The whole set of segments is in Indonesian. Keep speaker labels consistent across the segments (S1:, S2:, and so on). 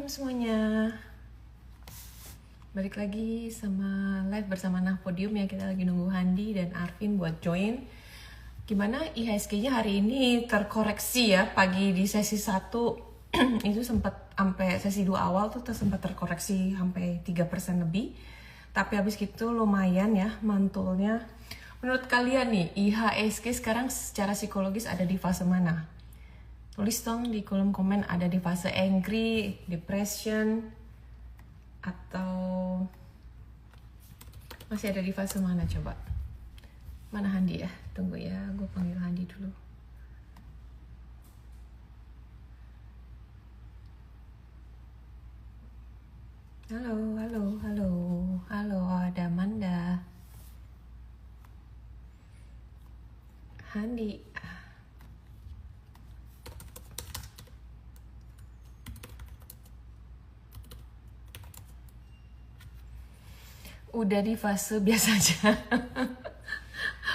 S1: Malam semuanya. Balik lagi sama live bersama Nah Podium ya. Kita lagi nunggu Handi dan Arvin buat join. Gimana IHSG-nya hari ini terkoreksi ya. Pagi di sesi 1 itu sempat sampai sesi 2 awal tuh sempat terkoreksi sampai 3% lebih. Tapi habis gitu lumayan ya mantulnya. Menurut kalian nih, IHSG sekarang secara psikologis ada di fase mana? Tulis dong di kolom komen, ada di fase angry, depression, atau masih ada di fase mana coba? Mana Handi ya? Tunggu ya, gue panggil Handi dulu. Halo, ada Amanda. Handi. Udah di fase biasa aja.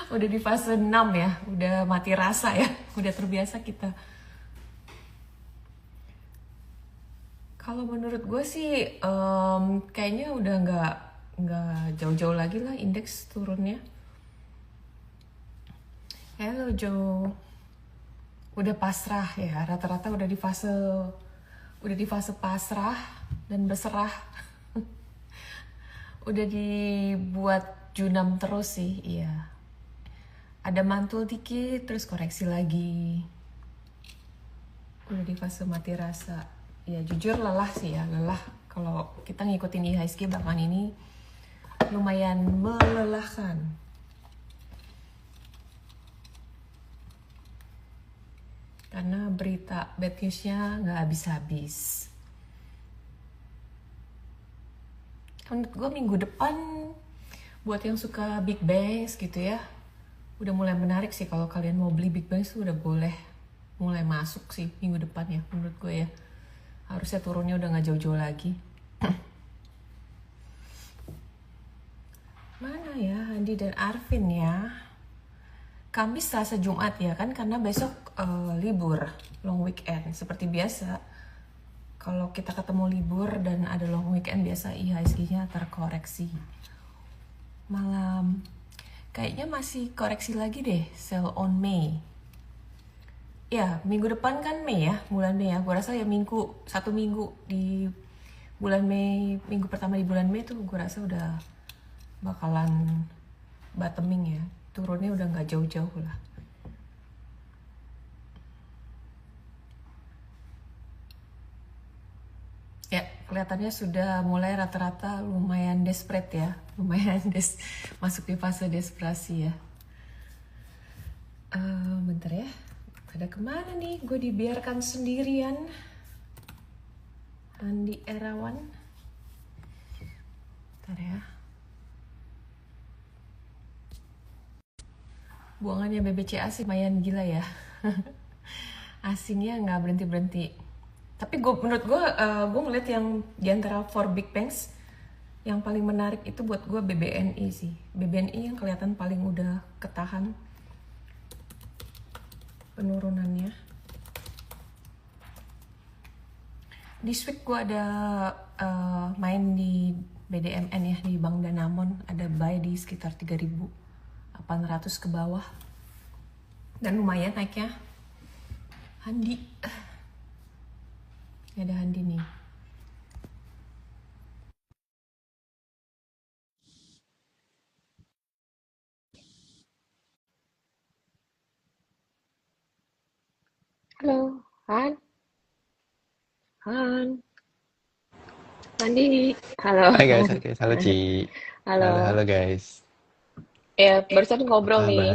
S1: Udah di fase 6 ya, udah mati rasa ya, udah terbiasa kita. Kalau menurut gue sih kayaknya udah nggak jauh-jauh lagi lah indeks turunnya. Halo Jo, udah pasrah ya, rata-rata udah di fase pasrah dan berserah. Udah dibuat junam terus sih, iya. Ada mantul dikit, terus koreksi lagi. Udah di fase mati rasa. Ya jujur lelah sih ya, lelah. Kalau kita ngikutin IHSG belakangan ini lumayan melelahkan. Karena berita bad newsnya nggak habis-habis. Menurut gue minggu depan buat yang suka Big Bangs gitu ya, udah mulai menarik sih. Kalau kalian mau beli Big Bangs tuh udah boleh mulai masuk sih minggu depan ya, menurut gue ya. Harusnya turunnya udah nggak jauh-jauh lagi. Mana ya Andi dan Arvin ya? Kamis, Selasa, Jumat ya kan, karena besok libur, long weekend. Seperti biasa, kalau kita ketemu libur dan ada long weekend, biasa IHSG-nya terkoreksi. Malam, kayaknya masih koreksi lagi deh, sell on May. Ya, minggu depan kan Mei ya, bulan Mei ya. Gue rasa ya satu minggu di bulan Mei, minggu pertama di bulan Mei tuh gue rasa udah bakalan bottoming ya. Turunnya udah nggak jauh-jauh lah. Ya, kelihatannya sudah mulai rata-rata lumayan desperate ya. Lumayan masuk di fase desperasi ya. Bentar ya. Pada kemana nih? Gue dibiarkan sendirian. Andi Erawan. Bentar ya. Buangannya BBCA sih lumayan gila ya. Asingnya nggak berhenti-berhenti. Tapi menurut gue ngeliat yang diantara 4 big banks yang paling menarik itu buat gue BBNI sih. BBNI yang kelihatan paling udah ketahan penurunannya. This week gue ada main di BDMN ya, di Bank Danamon. Ada buy di sekitar 3.800 ke bawah. Dan lumayan naiknya. Handi. Ada Handi nih. Halo, Han. Handi. Halo.
S2: Hai guys, hai guys. Halo Ci. Halo
S1: Halo.
S2: guys.
S1: Ya, barusan
S2: Apa
S1: ngobrol
S2: kabar?
S1: nih.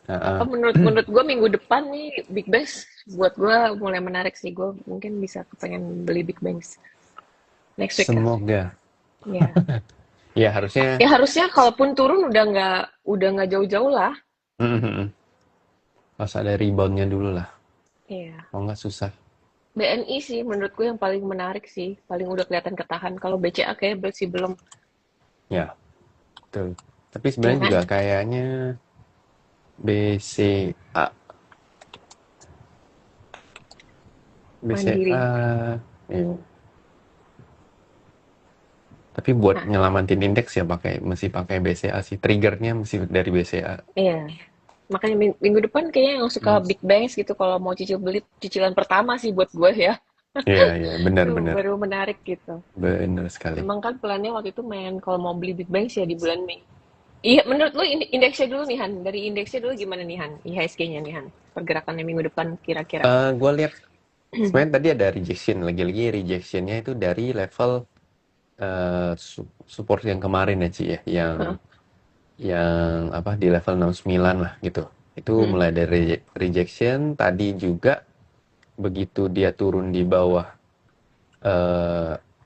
S1: Apa
S2: Heeh.
S1: menurut gue minggu depan nih Big Bangs buat gue mulai menarik sih. Gue mungkin bisa kepengen beli Big Bangs next week ya.
S2: Semoga.
S1: Ya.
S2: Ya harusnya.
S1: Ya harusnya kalaupun turun udah nggak jauh-jauh lah.
S2: Harus ada reboundnya dulu lah.
S1: Iya.
S2: Kalau nggak susah.
S1: BNI sih menurut gue yang paling menarik sih, paling udah kelihatan ketahan. Kalau BCA kayak masih belum,
S2: Ya, betul. Tapi
S1: ya
S2: sebenarnya juga
S1: kan?
S2: kayaknya BCA.
S1: Mandiri.
S2: BCA. Ya. Tapi buat
S1: Nah,
S2: nyelamatin indeks ya mesti pakai BCA sih. Triggernya mesti dari BCA.
S1: iya. Makanya minggu depan kayaknya yang suka
S2: Hmm.
S1: big bangs gitu kalau mau cicil beli cicilan pertama sih buat gue ya.
S2: Iya, iya,
S1: Itu
S2: benar-benar.
S1: baru menarik gitu.
S2: Benar sekali.
S1: Emang kan plannya waktu itu main kalau mau beli big bangs ya di bulan Mei. Iya, menurut lu indeksnya dulu nih Han. Dari indeksnya dulu gimana nih Han? IHSG-nya nih Han. Pergerakannya minggu depan kira-kira.
S2: Gue lihat sebenarnya tadi ada rejection, lagi-lagi rejectionnya itu dari level support yang kemarin ya Ci ya,
S1: Heeh.
S2: yang apa di level 69 lah gitu. Itu
S1: Hmm.
S2: mulai dari rejection tadi juga begitu dia turun di bawah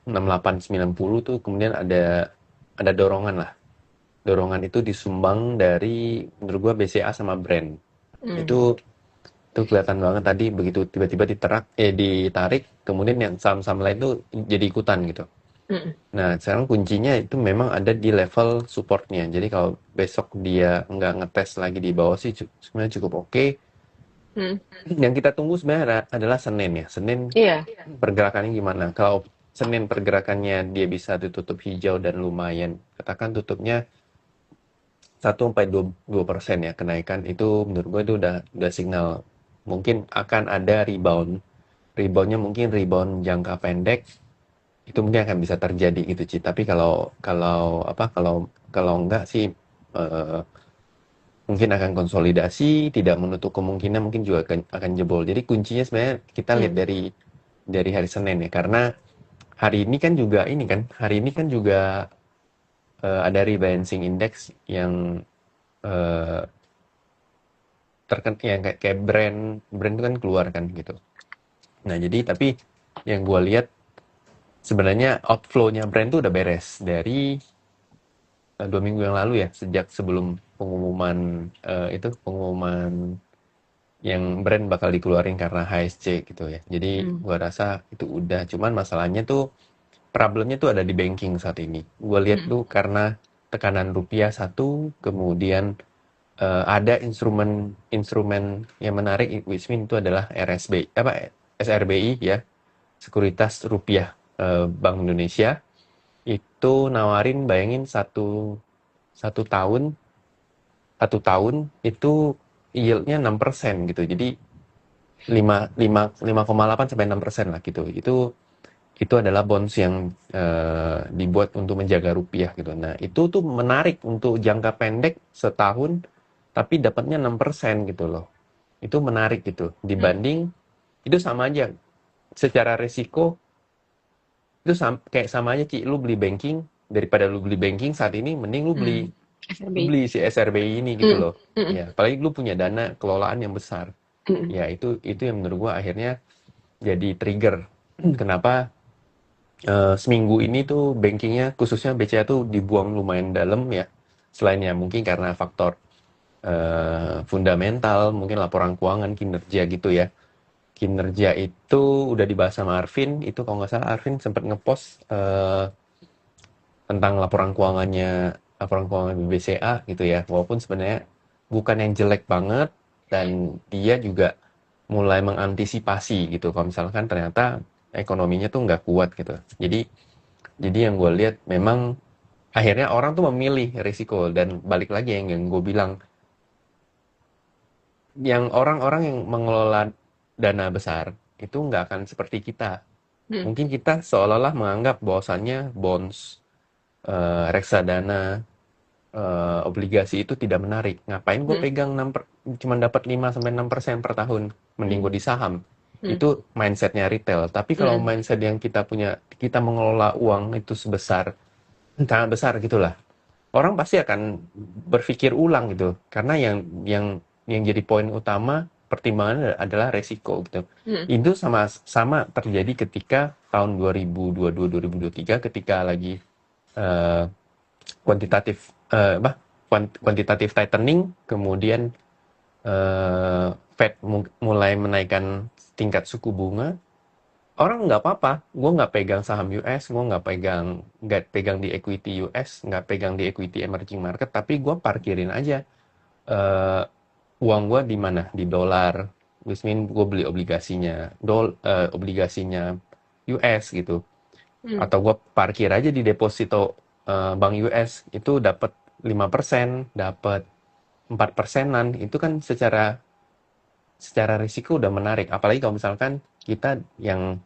S2: 6890 tuh kemudian ada dorongan lah. Dorongan itu disumbang dari menurut gua BCA sama Brand.
S1: Hmm.
S2: Itu kelihatan banget tadi begitu tiba-tiba ditarik kemudian yang saham-saham lain tuh jadi ikutan gitu.
S1: Hmm.
S2: Nah, sekarang kuncinya itu memang ada di level supportnya. Jadi kalau besok dia nggak ngetes lagi di bawah sih sebenarnya cukup oke.
S1: Hmm.
S2: Yang kita tunggu sebenarnya adalah Senin ya. Senin
S1: Iya.
S2: pergerakannya gimana? Kalau Senin pergerakannya dia bisa ditutup hijau dan lumayan, katakan tutupnya 1 sampai 2% ya kenaikan, itu menurut gue itu udah signal mungkin akan ada rebound. Reboundnya mungkin rebound jangka pendek, itu mungkin akan bisa terjadi gitu Ci. Tapi kalau kalau apa kalau enggak sih eh, mungkin akan konsolidasi, tidak menutup kemungkinan mungkin juga akan jebol. Jadi kuncinya sebenarnya kita lihat
S1: Hmm.
S2: dari hari Senin ya, karena hari ini kan juga ada rebalancing index yang eh, yang kayak brand itu kan keluar kan gitu. Nah jadi tapi yang gue lihat sebenarnya outflow-nya brand itu udah beres dari 2 minggu yang lalu ya, sejak sebelum pengumuman yang brand bakal dikeluarin karena HSC gitu ya. Jadi
S1: Hmm.
S2: gua rasa itu udah, cuman masalahnya tuh problemnya tuh ada di banking saat ini. Gua lihat
S1: Hmm.
S2: tuh karena tekanan rupiah satu, kemudian ada instrumen yang menarik, which mean itu adalah SRBI ya, Sekuritas Rupiah Bank Indonesia itu nawarin, bayangin satu tahun satu tahun itu yieldnya 6% gitu. Jadi 5,8 sampai 6% lah gitu. Itu adalah bonds yang dibuat untuk menjaga rupiah gitu. Nah, itu tuh menarik untuk jangka pendek setahun tapi dapatnya 6% gitu loh. Itu menarik gitu.
S1: Hmm.
S2: Dibanding itu sama aja secara risiko, itu kayak sama aja Ci, lu beli banking, daripada lu beli banking saat ini mending lu beli
S1: Hmm.
S2: lu
S1: SRBI.
S2: beli si SRBI ini gitu
S1: Hmm.
S2: loh.
S1: Hmm.
S2: Ya, apalagi lu punya dana kelolaan yang besar.
S1: Hmm.
S2: Ya, itu yang menurut gua akhirnya jadi trigger kenapa seminggu ini tuh bankingnya khususnya BCA tuh dibuang lumayan dalam ya. Selainnya mungkin karena faktor fundamental, mungkin laporan keuangan, kinerja gitu ya. Kinerja itu udah dibahas sama Arvin, itu kalau nggak salah Arvin sempat ngepost tentang laporan keuangan BBCA gitu ya. Walaupun sebenarnya bukan yang jelek banget, dan dia juga mulai mengantisipasi gitu kalau misalkan ternyata ekonominya tuh nggak kuat gitu. Jadi yang gue lihat memang akhirnya orang tuh memilih risiko, dan balik lagi yang gue bilang, yang orang-orang yang mengelola dana besar itu nggak akan seperti kita.
S1: Hmm.
S2: Mungkin kita seolah-olah menganggap bahwasannya bonds, reksadana, obligasi itu tidak menarik. Ngapain gue
S1: Hmm.
S2: pegang cuma dapat 5 sampai 6% per tahun, mending gue
S1: Hmm.
S2: di saham.
S1: Hmm.
S2: Itu mindsetnya retail. Tapi kalau
S1: Hmm.
S2: mindset yang kita punya, kita mengelola uang itu sangat besar gitulah. Orang pasti akan berpikir ulang gitu. Karena yang jadi poin utama pertimbangan adalah resiko gitu.
S1: Hmm.
S2: Itu sama sama terjadi ketika tahun 2022-2023 ketika lagi eh, kuantitatif kuantitatif tightening, kemudian Fed mulai menaikkan tingkat suku bunga. Orang nggak apa-apa, gue nggak pegang saham US, gue nggak pegang di equity US, nggak pegang di equity emerging market, tapi gue parkirin aja eh, uang gue di mana, di dolar. Which mean gue beli obligasinya obligasinya US gitu.
S1: Hmm.
S2: Atau gue parkir aja di deposito Bank US, itu dapat 5%, dapat 4%-an, itu kan secara risiko udah menarik. Apalagi kalau misalkan kita yang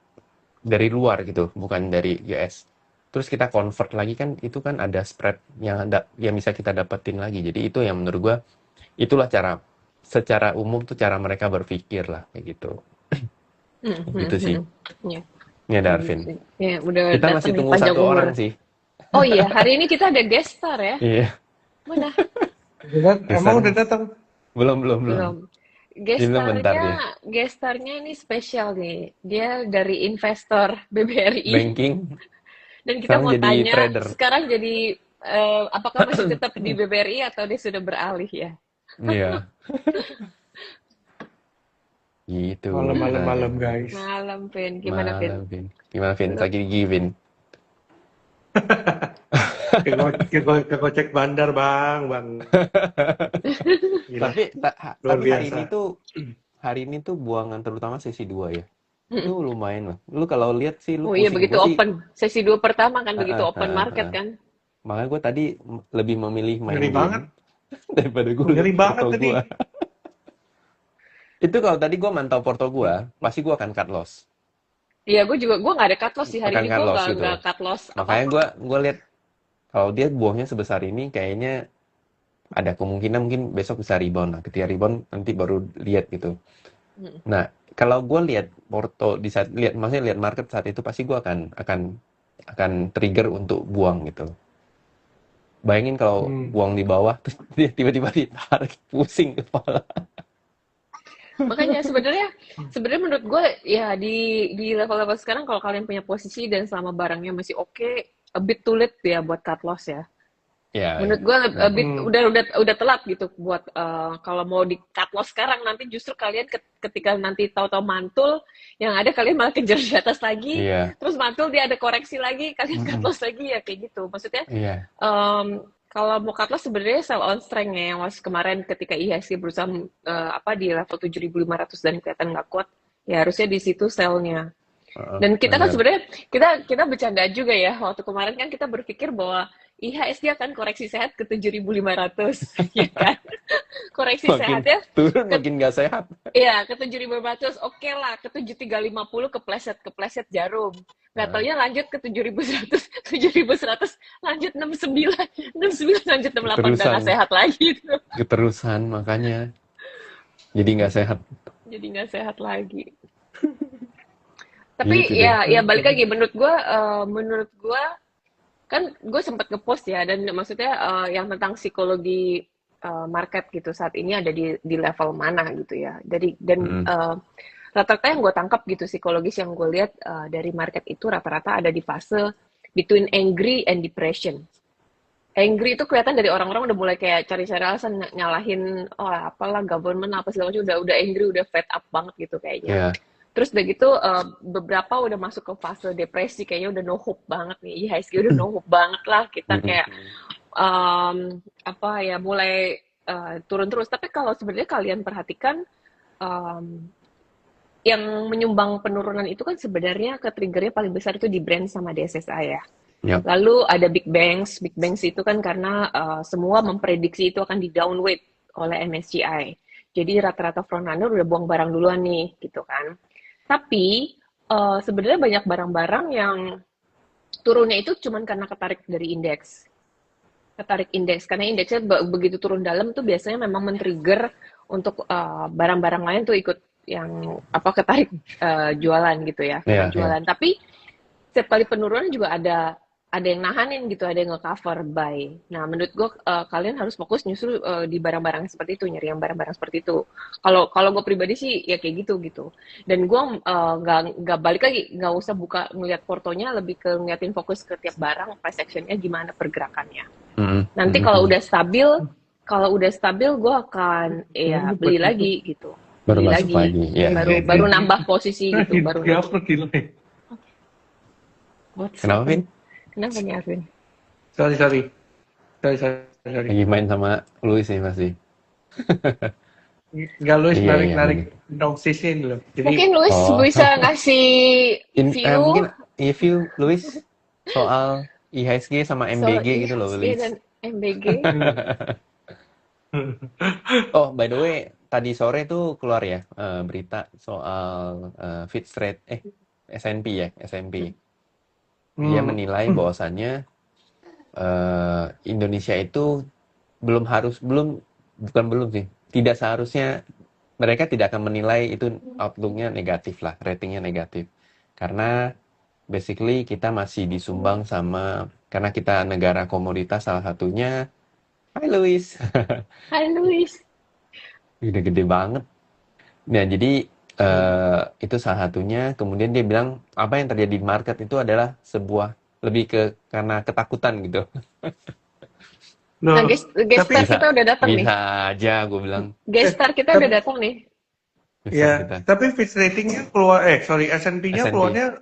S2: dari luar gitu, bukan dari US. Terus kita convert lagi kan, itu kan ada spread yang bisa kita dapetin lagi. Jadi itu yang menurut gua, itulah secara umum tuh cara mereka berpikir lah, kayak gitu. Gitu sih.
S1: Ya,
S2: Ini ada
S1: setuju,
S2: Arvin.
S1: setuju. Ya, udah
S2: Kita
S1: datang
S2: masih
S1: nih
S2: tunggu
S1: panjang
S2: satu
S1: umur.
S2: orang sih.
S1: Oh iya, hari ini kita ada guest star ya.
S2: Iya,
S1: Mana?
S3: Emang
S2: besar.
S3: udah datang?
S2: Belum.
S1: Belum.
S2: Dia bilang bentar dia.
S1: Guest starnya ini spesial nih. Dia dari investor BBRI.
S2: Banking,
S1: Dan kita
S2: sekarang
S1: mau
S2: jadi
S1: tanya,
S2: trader.
S1: sekarang jadi apakah masih tetap di BBRI atau dia sudah beralih ya?
S2: Iya, gitu.
S3: Malam-malam guys.
S1: Malam, Vin. Gimana, Vin?
S2: Malam, Vin. Gimana, Vin?
S1: Lu-
S2: Lagi Vin.
S3: Kegocek bandar bang. Gila.
S2: Tapi
S3: Luar
S2: tapi
S3: biasa.
S2: hari ini tuh buangan terutama sesi 2 ya. Itu lumayan lah. Lu kalau lihat sih lu
S1: Oh iya,
S2: pusing.
S1: begitu
S2: Gua sih,
S1: open. Sesi 2 pertama kan begitu open
S2: ah,
S1: market
S2: ah.
S1: kan?
S2: Makanya gue tadi lebih memilih main
S3: Ngeri
S2: game
S3: banget.
S2: daripada gue
S3: Ngeri
S2: lihat
S3: banget
S2: porto
S3: tadi.
S2: gue. Itu kalau tadi gue mantau porto gue, pasti gue akan cut loss.
S1: Iya, gue nggak ada cut loss sih hari
S2: Akan
S1: ini,
S2: cut
S1: gue
S2: loss
S1: nggak
S2: gitu.
S1: cut loss
S2: Makanya
S1: apa-apa.
S2: gue lihat kalau dia buangnya sebesar ini, kayaknya ada kemungkinan mungkin besok bisa rebound. Nah, ketika rebound nanti baru lihat gitu.
S1: Mm.
S2: Nah, kalau gue lihat porto di saat maksudnya lihat market saat itu, pasti gue akan trigger untuk buang gitu. Bayangin kalau buang di bawah, terus dia tiba-tiba ditarik, pusing kepala.
S1: Makanya sebenarnya menurut gue ya di level-level sekarang kalau kalian punya posisi dan selama barangnya masih oke, a bit too late ya buat cut loss ya.
S2: Ya,
S1: Menurut gue a bit udah telat gitu buat kalau mau di cut loss sekarang, nanti justru kalian ketika nanti tahu-tahu mantul, yang ada kalian malah kejar di atas lagi,
S2: iya,
S1: terus mantul dia ada koreksi lagi, kalian cut loss lagi ya kayak gitu. Maksudnya
S2: iya,
S1: kalau mau cut loss sebenarnya sell on strength ya, yang was kemarin ketika IHSG berusaha di level 7.500 dan kelihatan nggak kuat, ya harusnya di situ sell-nya. Dan kita kan
S2: benar.
S1: sebenarnya kita bercanda juga ya, waktu kemarin kan kita berpikir bahwa IHSG akan koreksi sehat ke 7.500, ya kan? Koreksi
S2: Makin
S1: sehatnya
S2: turun
S1: ke
S2: makin nggak sehat.
S1: Iya, ke 7.500, oke lah, ke 7.350 kepleset jarum. Nggak taunya lanjut ke 7.100, 7.100, lanjut 69, 69 lanjut 68, udah
S2: Keterusan,
S1: nggak sehat lagi tuh.
S2: keterusan makanya jadi nggak sehat.
S1: Jadi nggak sehat lagi. Tapi
S2: Gitu deh.
S1: ya balik lagi, menurut gua kan gue sempat ngepost ya, dan maksudnya yang tentang psikologi market gitu saat ini ada di level mana gitu ya. Dan rata-rata yang gue tangkap gitu psikologis yang gue lihat dari market itu rata-rata ada di fase between angry and depression. Angry itu kelihatan dari orang-orang udah mulai kayak cari-cari alasan nyalahin, oh apalah government apa segala macam, udah angry, udah fed up banget gitu kayaknya.
S2: Ya,
S1: Terus udah gitu beberapa udah masuk ke fase depresi, kayaknya udah no hope banget nih, IHSG udah no hope banget lah, kita kayak mulai turun terus. Tapi kalau sebenarnya kalian perhatikan yang menyumbang penurunan itu kan sebenarnya ke triggernya paling besar itu di brand sama DSSI ya.
S2: Yap.
S1: Lalu ada big banks itu kan karena semua memprediksi itu akan di downweight oleh MSCI. Jadi rata-rata frontrunner udah buang barang duluan nih gitu kan. Tapi sebenarnya banyak barang-barang yang turunnya itu cuma karena ketarik dari indeks. Karena indeksnya begitu turun dalam tuh biasanya memang men-trigger untuk barang-barang lain tuh ikut yang ketarik jualan gitu ya, jualan. Tapi setiap kali penurunan juga ada yang nahanin gitu, ada yang nge-cover buy. Nah, menurut gue kalian harus fokus nyusul di barang-barang seperti itu, nyari yang barang-barang seperti itu. Kalau gue pribadi sih ya kayak gitu. Dan gue nggak balik lagi, nggak usah buka ngeliat portonya, lebih ke ngeliatin fokus ke tiap barang, price actionnya gimana pergerakannya. Nanti kalau udah stabil, gue akan beli lagi gitu.
S2: Baru
S1: Beli
S2: masuk lagi. Ya.
S1: baru nambah posisi gitu, baru.
S2: Kenapa, Vin?
S1: Kenapa nih Arvin?
S3: Sorry.
S2: Lagi main sama Luis nih pasti.
S3: Enggak, Luis
S2: Iya,
S3: narik dong sisin loh. Jadi
S1: Mungkin Luis bisa ngasih view
S2: mungkin review, Luis, soal IHSG sama
S1: Soal
S2: MBG gitu loh,
S1: IHSG
S2: Luis.
S1: dan MBG.
S2: Oh, by the way, tadi sore tuh keluar ya berita soal Fitch Rate, S&P ya, S&P. Dia menilai bahwasannya Indonesia itu bukan belum sih, tidak seharusnya mereka tidak akan menilai itu outlook-nya negatif lah, ratingnya negatif. Karena basically kita masih disumbang karena kita negara komoditas salah satunya. Hai Luis,
S1: Hai Luis.
S2: udah gede banget. Nah jadi itu salah satunya. Kemudian dia bilang apa yang terjadi di market itu adalah lebih karena ketakutan gitu.
S1: Nah,
S3: Loh,
S1: gestar
S3: tapi
S2: Bisa
S1: kita udah datang nih.
S2: bisa aja gue bilang.
S1: Gestar kita udah
S3: tapi
S1: datang nih.
S2: Besar
S3: ya,
S2: kita.
S3: tapi Fitch ratingnya keluar, sorry, S&P-nya
S2: S&P
S3: keluarnya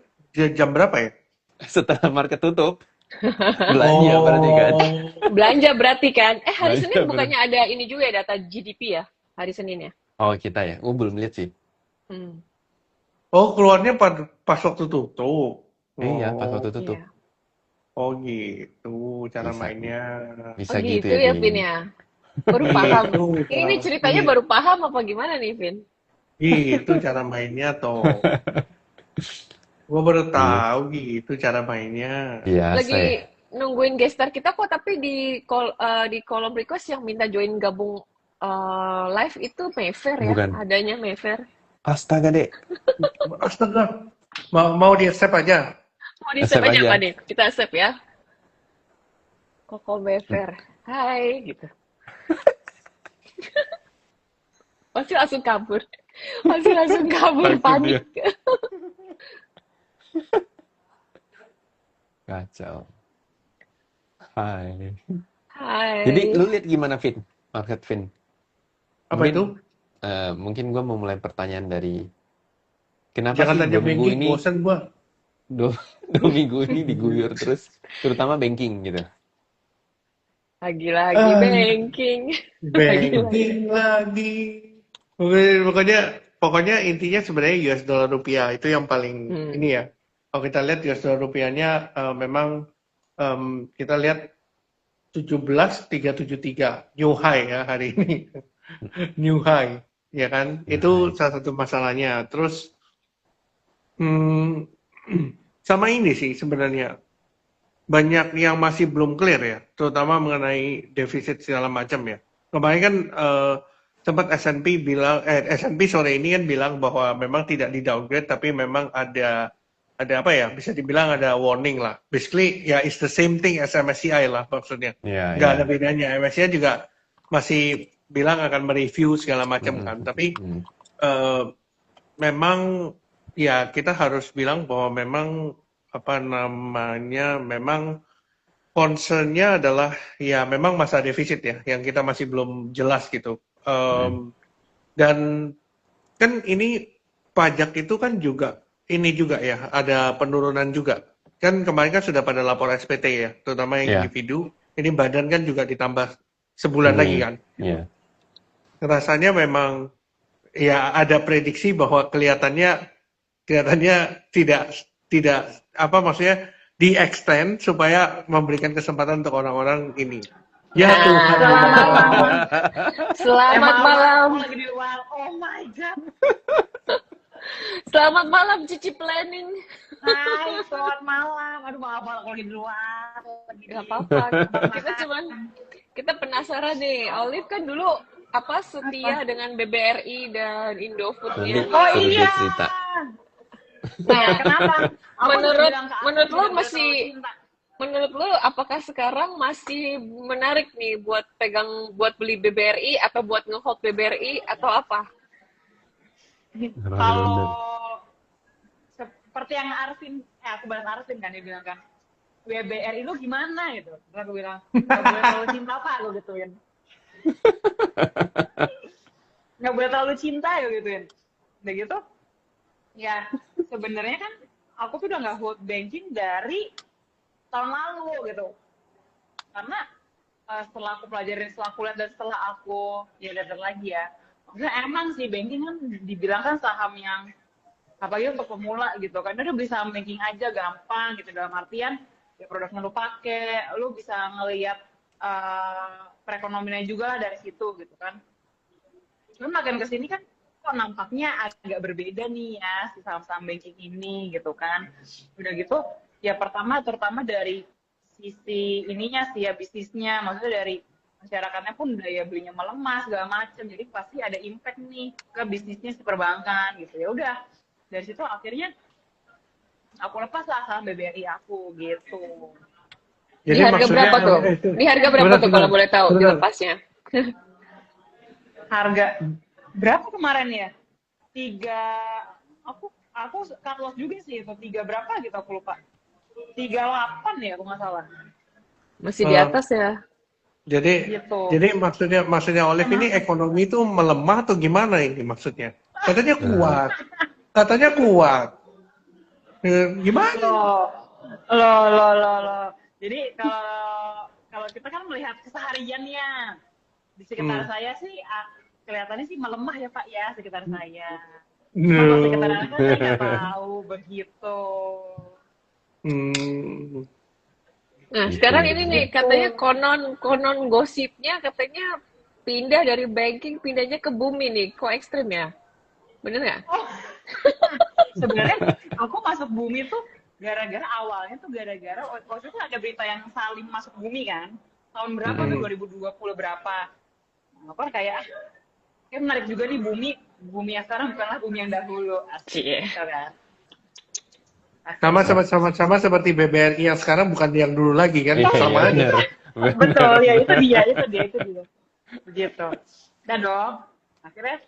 S3: jam berapa ya?
S2: setelah market tutup belanja berarti kan.
S1: Belanja berarti kan. Hari
S2: Belanja
S1: Senin bukannya ada ini juga ya, data GDP ya? Hari Senin ya?
S2: Oh kita ya, belum lihat sih.
S1: Hmm.
S3: Oh, keluarnya pas waktu tutup.
S2: Iya pas
S3: Oh,
S2: waktu tutup.
S1: Iya.
S3: oh gitu cara
S2: Bisa
S3: mainnya.
S1: Oh
S2: gitu
S1: gitu
S2: ya
S1: ya, Vin
S2: Vin.
S1: ya? Baru paham.
S3: Gitu,
S1: Ini ceritanya baru paham apa gimana nih, Vin?
S3: gitu cara mainnya toh. Gua baru
S2: Iya,
S3: tahu gitu cara mainnya.
S2: biasa ya.
S1: Lagi nungguin gestar kita kok, tapi di kolom request yang minta join gabung live itu Mayfair ya?
S2: Bukan.
S1: Adanya Mayfair.
S2: Astaga dek.
S3: Astaga, mau di accept aja.
S1: Mau di-save
S2: Accept
S1: aja
S2: aja.
S1: Pak nih? Kita save ya. Koko Mayfair. Hai, gitu. Pasti langsung kabur. Pasti langsung kabur,
S2: Takut
S1: panik.
S2: Kacau. Hai.
S1: Hai.
S2: Jadi lu lihat gimana Vin? Market Vin?
S3: Apa
S2: Mungkin,
S3: itu?
S2: mungkin gue mau mulai pertanyaan dari kenapa
S3: Jangan
S2: sih
S3: tanya
S2: 2 minggu
S3: banking,
S2: ini
S3: bosan gua.
S2: dua, 2 minggu ini diguyur terus, terutama banking gitu.
S1: Lagi-lagi
S3: Ah,
S1: banking. Lagi-lagi.
S3: banking lagi. Pokoknya intinya sebenarnya US dollar rupiah itu yang paling ini ya. Kalau kita lihat US dollar rupiahnya memang kita lihat 17.373 new high ya hari ini. New high, ya kan?
S2: New
S3: Itu
S2: high.
S3: salah satu masalahnya. Terus sama ini sih sebenarnya banyak yang masih belum clear ya, terutama mengenai defisit segala macam ya. Kemarin kan sempat S&P sore ini kan bilang bahwa memang tidak di downgrade tapi memang ada apa ya, bisa dibilang ada warning lah. Basically ya it's the same thing as MSCI lah maksudnya.
S2: Iya,
S3: Nggak
S2: iya.
S3: ada bedanya. MSCI juga masih bilang akan mereview segala macam kan. Tapi memang ya kita harus bilang bahwa memang memang concern-nya adalah ya memang masa defisit ya yang kita masih belum jelas gitu. Dan kan ini pajak itu kan juga ini juga ya ada penurunan juga. Kan kemarin kan sudah pada lapor SPT ya, terutama yang
S2: Iya.
S3: individu. Ini badan kan juga ditambah sebulan lagi kan.
S2: Iya.
S3: Rasanya memang ya ada prediksi bahwa kelihatannya tidak apa maksudnya di extend supaya memberikan kesempatan untuk orang-orang ini. Ya Tuhan.
S1: Selamat malam. Selamat malam.
S4: Lagi di luar. Oh my god.
S1: Selamat malam Cici Planning.
S4: Hai, selamat malam. Aduh, maaf kalau lagi di luar.
S1: Gak apa-apa. Kita penasaran nih. Olive kan dulu setia dengan BBRI dan Indofood-nya.
S2: Nanti
S4: Oh
S2: suruh dia
S4: iya.
S2: cerita.
S1: Nah,
S4: Kenapa? Aku bilang ke aku,
S1: menurut lo
S4: tidak
S1: masih
S4: terlalu cinta.
S1: menurut lo apakah sekarang masih menarik nih buat beli BBRI atau buat nge-hold BBRI atau apa?
S4: Kalau seperti yang aku balas Arvin kan, dia bilang kan, WBRI lu gimana gitu. Terus aku bilang, gak boleh terlalu cinta Pak, lu gituin. Gak boleh terlalu cinta ya gituin. Udah gitu, ya sebenarnya kan aku tuh udah gak hold banking dari tahun lalu gitu. Karena setelah aku pelajarin, setelah aku lihat dan setelah aku ya lihat lagi ya, maksudnya emang sih banking kan dibilang kan saham yang Apalagi untuk pemula gitu kan, udah beli saham banking aja gampang gitu, dalam artian ya produknya lu pakai, lu bisa ngelihat perekonomiannya juga lah dari situ gitu kan. Cuman makin kesini kan kok nampaknya agak berbeda nih ya si saham-saham banking ini gitu kan. Udah gitu ya terutama dari sisi ininya sih ya, bisnisnya, maksudnya dari masyarakatnya pun daya belinya melemah segala macam, jadi pasti ada impact nih ke bisnisnya si perbankan gitu. Ya udah dari situ akhirnya aku lepas lah saham BBRI aku gitu.
S5: Di
S3: Jadi
S5: harga
S3: maksudnya
S5: berapa tuh? Di harga berapa
S3: sebentar,
S5: tuh kalau
S3: sebentar,
S5: boleh tahu
S3: sebentar.
S5: dilepasnya?
S4: Harga berapa kemarin ya? Tiga, aku cut loss juga sih itu, tiga berapa gitu aku lupa. 38 ya aku nggak salah
S5: Masih di
S3: Eh,
S5: atas ya?
S3: jadi
S4: gitu.
S3: jadi maksudnya Olive ini ekonomi itu melemah atau gimana ini maksudnya? Katanya kuat. Katanya kuat. Gimana?
S4: Loh. Jadi kalau kita kan melihat kesehariannya di sekitar saya sih kelihatannya sih melemah ya Pak ya, sekitar saya. Cuma kalau sekitar
S3: No.
S4: Anda saya nggak tahu begitu.
S3: Hmm.
S5: Nah,
S2: Gitu,
S5: sekarang ini
S2: gitu.
S5: nih katanya konon gosipnya katanya pindah dari banking pindahnya ke bumi nih. Kok ekstrim ya? Bener nggak?
S4: Sebenarnya aku masuk bumi tuh awalnya tuh gara-gara waktu itu ada berita yang Salim masuk bumi kan. Tahun berapa tuh, 2020 berapa. Nah, aku kan kayak menarik juga nih bumi yang sekarang bukanlah bumi yang dahulu. Asik
S5: Cie.
S4: gitu kan.
S3: Sama seperti BBRI yang sekarang bukan yang dulu lagi kan?
S2: Iya,
S3: Sama aja.
S2: bener.
S4: Betul, ya itu dia. Begitu. Dan dong, akhirnya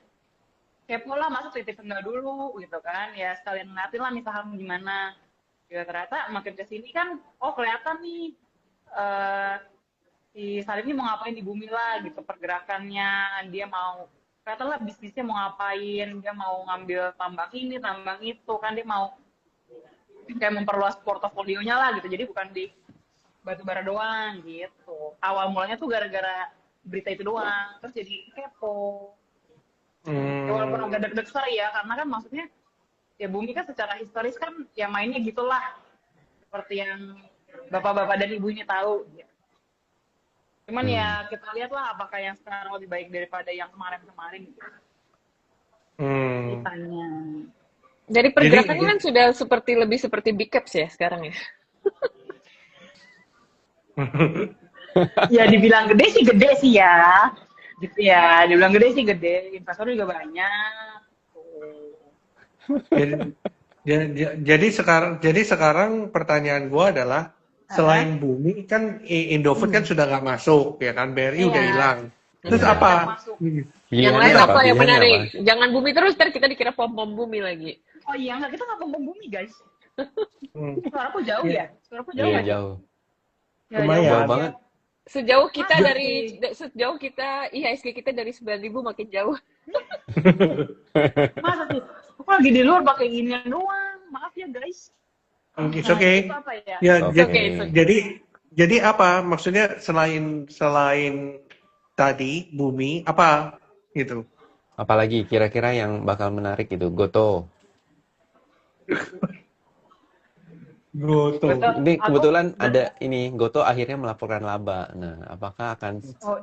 S4: kepo lah, masuk titip tengah dulu gitu kan. Ya sekalian ngeliatin lah nih saham gimana. Ya ternyata makin kesini kan, kelihatan nih si Salim ini mau ngapain di bumi lah gitu, pergerakannya. Dia mau, kelihatan lah bisnisnya mau ngapain. Dia mau ngambil tambang ini, tambang itu kan. Dia mau kayak memperluas portofolionya lah gitu. Jadi bukan di batubara doang gitu. Awal mulanya tuh gara-gara berita itu doang, terus jadi kepo. Ya, walaupun agak deg-degan ya, karena kan maksudnya ya bumi kan secara historis kan ya mainnya gitulah, seperti yang bapak-bapak dan ibu ini tahu. Ya. Cuman ya kita lihatlah apakah yang sekarang lebih baik daripada yang kemarin-kemarin. Gitu. Ditanya.
S5: Dari pergerakannya kan sudah lebih seperti big caps ya sekarang ya.
S4: Ya dibilang gede sih ya. Gitu ya, dibilang gede sih gede. Investor juga banyak.
S3: Jadi sekarang pertanyaan gua adalah selain bumi kan Indofood kan sudah nggak masuk ya kan, BRI udah hilang. Terus apa?
S5: Yang lain apa yang menarik? Jangan bumi terus, ntar kita dikira pom-pom bumi lagi.
S4: Oh iya, enggak, kita nggak pom bumi guys. Suaraku jauh ya? Suaraku jauh
S2: Iya,
S4: nggak?
S2: jauh.
S4: Ya,
S3: Lumayan.
S2: Jauh banget.
S5: Sejauh kita IHSG kita dari 9.000 makin jauh.
S4: Masa sih? Aku lagi di luar pakai ginian doang. Maaf ya guys.
S3: It's okay.
S4: Itu apa ya?
S3: Ya,
S2: It's okay.
S3: jadi apa? Maksudnya selain tadi bumi apa gitu?
S2: Apalagi kira-kira yang bakal menarik itu Goto.
S3: Goto.
S2: Ini kebetulan ada ini Goto akhirnya melaporkan laba. Nah, apakah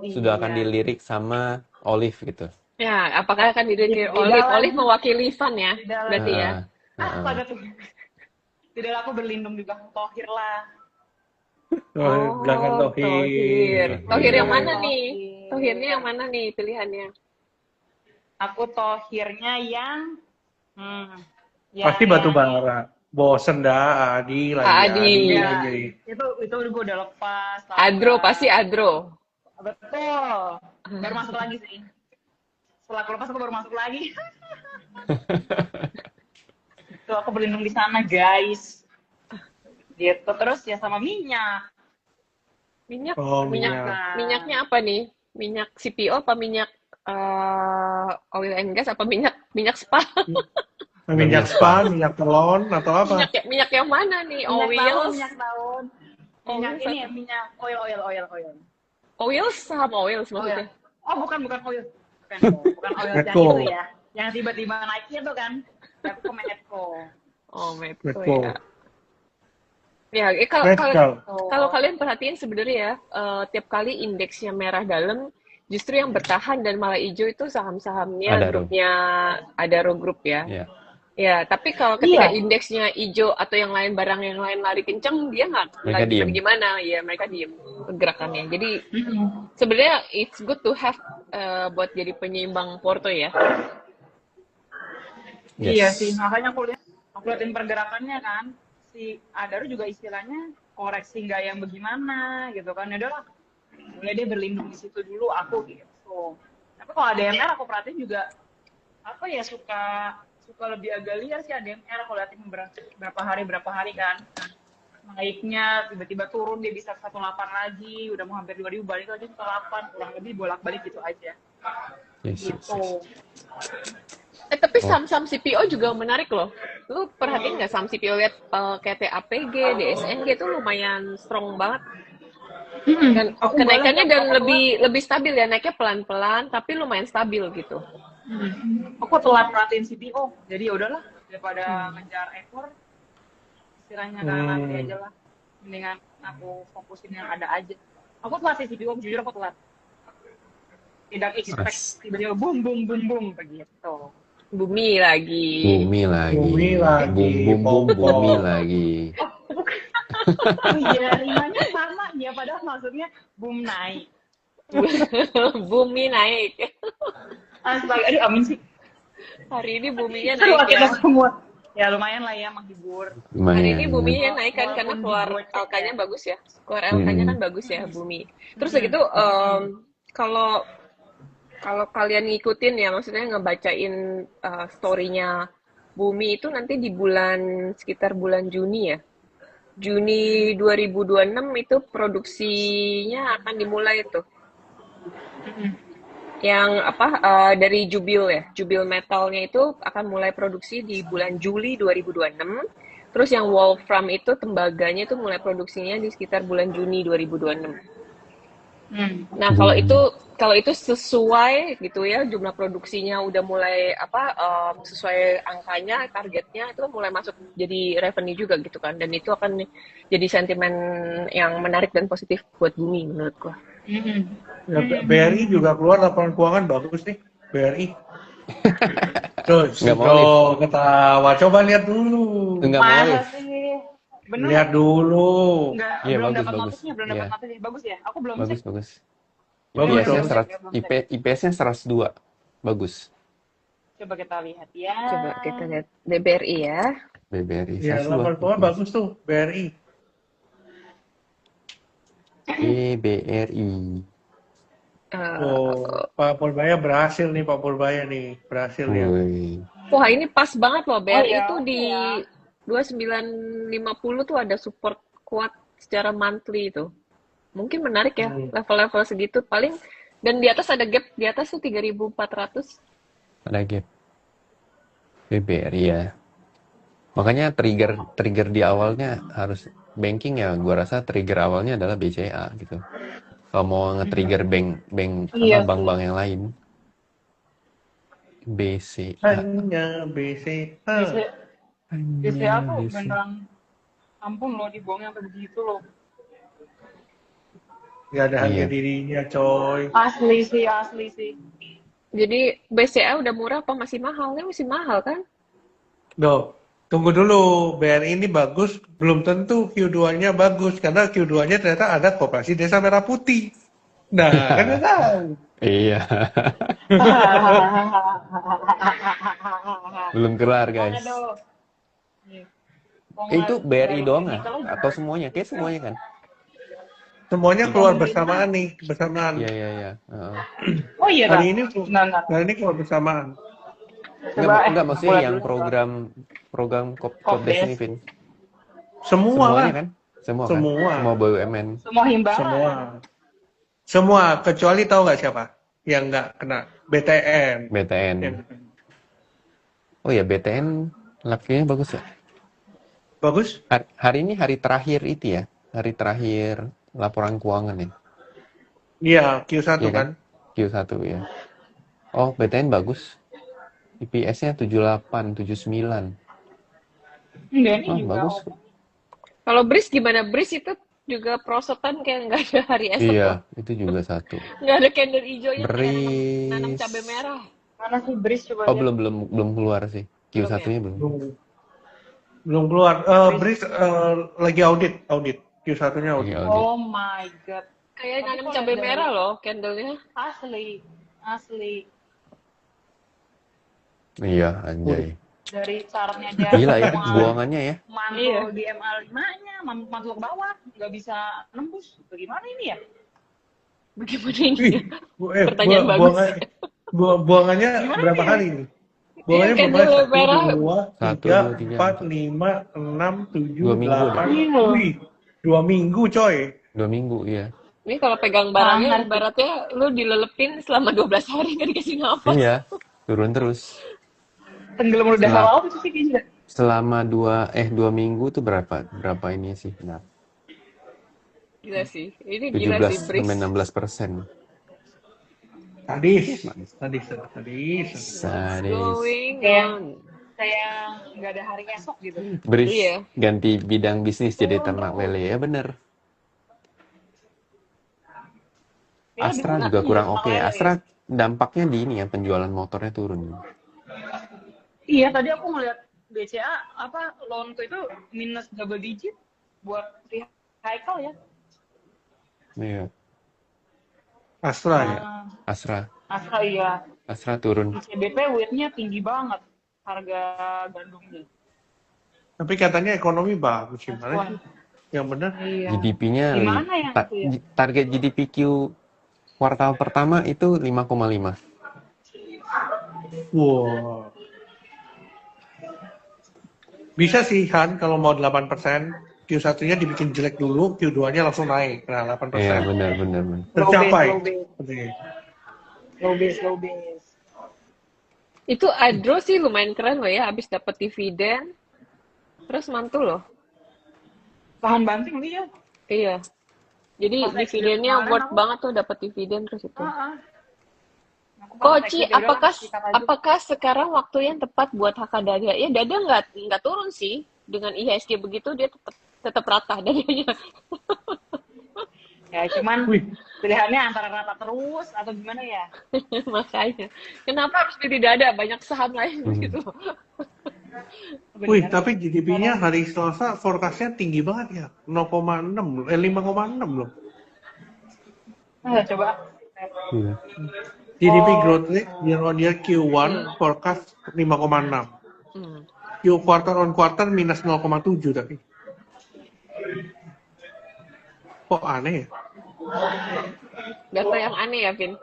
S2: sudah akan dilirik sama Olive gitu?
S5: Ya, apakah akan dilirik Olive mewakili Van ya? Berarti ya.
S4: Pada tuh. Tidak, aku berlindung di belakang Thohir lah.
S3: Belakang Thohir.
S5: Thohir yang mana nih? Thohirnya yang mana nih pilihannya?
S4: Aku Thohirnya yang
S3: Pasti batu bara. Bosen dah Adi lagi.
S5: Adi.
S4: Itu gue udah lepas.
S5: Adro, pasti Adro.
S4: Betul. Baru masuk lagi sih. Setelah aku lepas aku baru masuk lagi. Tuh aku berlindung di sana guys. Gitu. Terus ya sama minyak.
S5: Minyaknya apa nih? Minyak CPO apa minyak oil and gas apa minyak spa?
S3: Minyak spa, minyak telon atau apa?
S5: Minyak yang mana nih?
S4: Minyak tahun. Minyak ini ya, minyak oil.
S5: Oil sama oil maksudnya.
S4: Oh, bukan oil. Bukan oil yang itu ya. Yang tiba-tiba naiknya tuh kan. Aku ke Medco.
S5: Oh, Medco
S3: Medco.
S5: ya. Ya, kalau
S3: Medcal.
S5: kalau kalian perhatiin sebenarnya ya, tiap kali indeksnya merah dalam, justru yang bertahan dan malah hijau itu saham-sahamnya
S2: Adaro.
S5: grupnya Adaro Group ya.
S2: Ya.
S5: Ya, tapi kalau ketika
S4: Iya.
S5: indeksnya hijau atau yang lain barang yang lain lari kenceng, dia nggak
S2: Mereka diem.
S5: gimana, ya mereka diem pergerakannya. Jadi sebenarnya it's good to have buat jadi penyeimbang porto ya.
S4: Iya
S2: Yes.
S4: sih, makanya aku liatin pergerakannya kan. Si Adaro juga istilahnya koreksi nggak yang bagaimana gitu kan. Ya udahlah, mulai dia berlindung di situ dulu aku gitu. Tapi kalau ADMR aku perhatiin juga apa ya suka lebih agak liar sih ADMR aku liatin berapa hari kan. Naiknya tiba-tiba turun dia bisa 18 lagi, udah mau hampir 2000 balik lagi 18, kurang lebih bolak-balik gitu aja.
S2: Yes, yes,
S4: Gitu.
S2: yes.
S5: Tapi
S2: Oh.
S5: saham-saham CPO juga menarik loh. Lu perhatiin nggak saham CPO lihat kayak TAPG, DSNG itu lumayan strong banget. Dan
S4: Aku
S5: kenaikannya
S4: balik,
S5: dan
S4: aku
S5: lebih stabil ya, naiknya pelan-pelan tapi lumayan stabil gitu.
S4: aku telat perhatiin CPO, jadi ya udahlah daripada ngejar ekor, istilahnya kan nanti aja lah. Mendingan aku fokusin yang ada aja. Aku telat sih CPO, jujur aku telat. Tidak expect tiba-tiba boom begitu.
S5: Bumi lagi.
S2: Bumi lagi.
S3: Bumi lagi.
S2: Bum bum bum
S3: Pom-pom.
S2: bumi lagi.
S4: Oh iya, rimanya sama ya, padahal maksudnya boom naik.
S5: Bumi naik.
S4: Astaga, aduh amin sih.
S5: Hari ini buminya
S4: Seru
S5: naik
S4: kita
S5: ya.
S4: semua. Ya lumayan lah ya menghibur.
S5: Hari ini
S2: Lumayan.
S5: buminya naik kan karena
S4: Walaupun
S5: keluar
S4: digocek
S5: LK-nya
S4: ya.
S5: bagus ya. Keluar LK-nya kan bagus ya bumi. Terus gitu kalau kalian ngikutin ya, maksudnya ngebacain story-nya Bumi itu nanti di sekitar bulan Juni ya. Juni 2026 itu produksinya akan dimulai tuh. Yang dari Jubil ya. Jubil Metalnya itu akan mulai produksi di bulan Juli 2026. Terus yang Wolfram itu tembaganya itu mulai produksinya di sekitar bulan Juni 2026. Nah, kalau itu sesuai gitu ya, jumlah produksinya udah mulai sesuai angkanya, targetnya itu mulai masuk jadi revenue juga gitu kan. Dan itu akan jadi sentimen yang menarik dan positif buat Bumi menurut gua.
S3: Ya, BRI juga keluar laporan keuangan bagus nih. BRI. Terus,
S2: Nggak mau lihat.
S3: ketawa. Coba lihat dulu.
S2: Enggak mau
S4: Masa
S2: lihat.
S4: sih? Bener?
S3: Lihat dulu.
S4: Nggak,
S2: Iya,
S4: belum
S2: bagus,
S4: dapat
S2: bagus.
S4: notisnya, belum
S2: Iya.
S4: dapat notisnya. Bagus ya? Aku belum
S2: Bagus,
S4: cek.
S2: bagus.
S3: Bagus
S2: IPS-nya
S3: dong.
S2: 100, IPS-nya 102. Bagus.
S4: Coba kita lihat ya.
S5: Coba kita lihat BBRI ya.
S2: BBRI
S3: Ya,
S2: 102.
S3: laporan keuangan bagus tuh. BRI.
S2: BBRI.
S3: Oh, Pak Purbaya berhasil nih, Pak Purbaya nih. Berhasil ya.
S2: Woi.
S5: Wah, ini pas banget loh. BRI
S4: ya,
S5: itu
S4: oke
S5: di
S4: ya.
S5: 2950 tuh ada support kuat secara monthly itu. Mungkin menarik ya, level-level segitu. Paling, dan di atas ada gap, di atas tuh 3.400.
S2: Ada gap. BBRI ya. Makanya trigger di awalnya harus banking ya. Gua rasa trigger awalnya adalah BCA gitu. Kalau mau nge-trigger
S4: Iya
S2: bank-bank yang lain. BCA.
S3: Hanya BCA.
S4: Jadi aku beneran ampun loh dibuangnya sampai begitu loh.
S3: Gak ada harga
S2: Iya.
S3: dirinya, coy.
S4: Asli sih.
S5: Jadi BCA udah murah apa masih mahal? Ini masih mahal kan?
S3: Duh, tunggu dulu. BRI ini bagus, belum tentu Q2-nya bagus. Karena Q2-nya ternyata ada Koperasi Desa Merah Putih. Nah, kan nggak tahu.
S2: Iya. Belum kelar guys.
S4: Aduh.
S2: Itu BRI doang nggak? Atau semuanya? Kayak semuanya kan?
S3: Semuanya keluar bersamaan nih, bersamaan.
S2: Iya.
S4: Oh iya,
S3: Hari ini
S4: Nah.
S3: hari ini keluar bersamaan.
S2: Enggak maksudnya
S4: mulai
S2: yang
S4: dulu.
S2: program Kopdes ini, Vin.
S3: Semua
S2: Semuanya
S3: lah.
S2: kan? Semua
S3: Semua.
S2: kan? Semua BUMN.
S4: Semua himbawan.
S3: Semua, kecuali tahu nggak siapa yang nggak kena? BTN.
S2: BTN. Oh ya, BTN lakinya bagus ya.
S3: Bagus?
S2: Hari ini hari terakhir itu ya. Hari terakhir laporan keuangan ya.
S3: Iya, Q1
S2: Iya
S3: kan?
S2: Q1 ya. Oh, BTN bagus. EPS-nya 78, 79.
S4: Enggak, ini
S2: Oh,
S4: juga
S2: bagus.
S4: open.
S5: Kalau Breeze gimana? Breeze itu juga prosotan kayak nggak ada hari esok loh.
S2: Iya, itu juga satu.
S5: Nggak ada candle hijaunya kayak nanam cabai
S2: Breeze.
S5: merah.
S4: Mana sih Breeze coba
S2: Oh,
S4: lihat.
S2: belum keluar sih.
S5: Belum ya?
S2: Q1-nya belum.
S3: Belum keluar. Breeze lagi audit. Q1-nya audit.
S2: Iya, audit.
S4: Oh my god.
S5: Kayak
S4: Tapi
S5: nanam
S4: kalau
S5: cabai
S4: dari-
S5: merah loh candlenya.
S4: Asli.
S2: Iya, anjay.
S4: Dari chartnya aja.
S2: Gila ya,
S4: Mantul
S2: buangannya ya.
S4: Mantul di MA5-nya, mantul ke bawah, nggak bisa nembus. Bagaimana ini ya?
S5: Bagaimana ini?
S3: Wih,
S5: Pertanyaan bagus.
S3: buangannya
S4: Gimana
S3: berapa
S4: ya?
S3: hari ini? Buangannya
S5: Iya,
S3: berapa?
S5: candle merah.
S3: 1, 2, 3, 4, 5, 6, 7,
S2: 2 minggu
S3: 8.
S4: deh.
S3: Wih, 2 minggu coy.
S2: 2 minggu, iya.
S5: Ini kalau pegang barangnya
S4: Sangat.
S5: ibaratnya lu dilelepin selama 12 hari nggak dikasih nafas.
S2: Iya, turun terus.
S4: Tenggelam udah
S2: Setelah-
S4: laut itu sih kayaknya.
S2: Selama 2 minggu tuh berapa ini sih? Nah,
S5: Gila sih. Ini gila sih
S2: 17 sampai
S5: Breeze.
S2: 16%.
S3: Sadis.
S2: Sadis.
S5: Going
S4: Kayak-
S5: on.
S4: Kayak nggak ada hari esok gitu.
S2: Breeze
S5: Iya.
S2: ganti bidang bisnis jadi ternak lele ya bener.
S4: Kayaknya
S2: Astra
S4: lebih
S2: juga
S4: enak
S2: kurang
S4: nih,
S2: oke.
S4: makanya
S2: Astra dampaknya di ini ya, penjualan motornya turun.
S4: Iya, tadi aku ngeliat BCA loan tuh itu minus double digit buat vehicle ya.
S2: Iya,
S3: Astra ya.
S2: Astra
S4: Astra iya.
S2: turun.
S4: CBP weight-nya tinggi banget harga gandumnya.
S3: Tapi katanya ekonomi bagus gimana sih? Yang benar.
S4: Iya.
S2: GDP-nya
S4: Gimana yang itu ya?
S2: target GDP kuartal pertama itu 5,5.
S3: Wow. Bisa sih Han kalau mau 8%, Q1-nya dibikin jelek dulu, Q2-nya langsung naik. Nah, 8%.
S2: Iya, benar.
S3: Tercapai.
S4: Low base.
S5: Itu Adro sih lumayan keren loh ya, habis dapat dividen. Terus mantul loh.
S4: Tahan banting lihat.
S5: Iya. Jadi
S4: Pas
S5: dividennya
S4: kemarin
S5: worth
S4: aku-
S5: banget tuh dapat dividen terus itu.
S4: Aku pas
S5: Koci,
S4: exit, ya udahlah,
S5: apakah
S4: sikat aja.
S5: apakah sekarang waktu yang tepat buat HK Dada? Ya Dada nggak turun sih dengan IHSG begitu dia tetap rata dadanya.
S4: Ya cuman
S3: Wih.
S4: pilihannya antara rata terus atau gimana ya?
S5: Makanya kenapa harus pilih Dada? Banyak saham lain gitu.
S3: Wih, tapi GDP-nya hari Selasa forecast-nya tinggi banget ya. 5,6 loh.
S4: Nah, coba.
S2: Iya.
S3: GDP growth rate year on year Q1 forecast 5,6.
S5: Hmm.
S3: Q quarter on quarter minus 0,7 tapi. Kok aneh ya?
S5: Data yang aneh ya, Vin.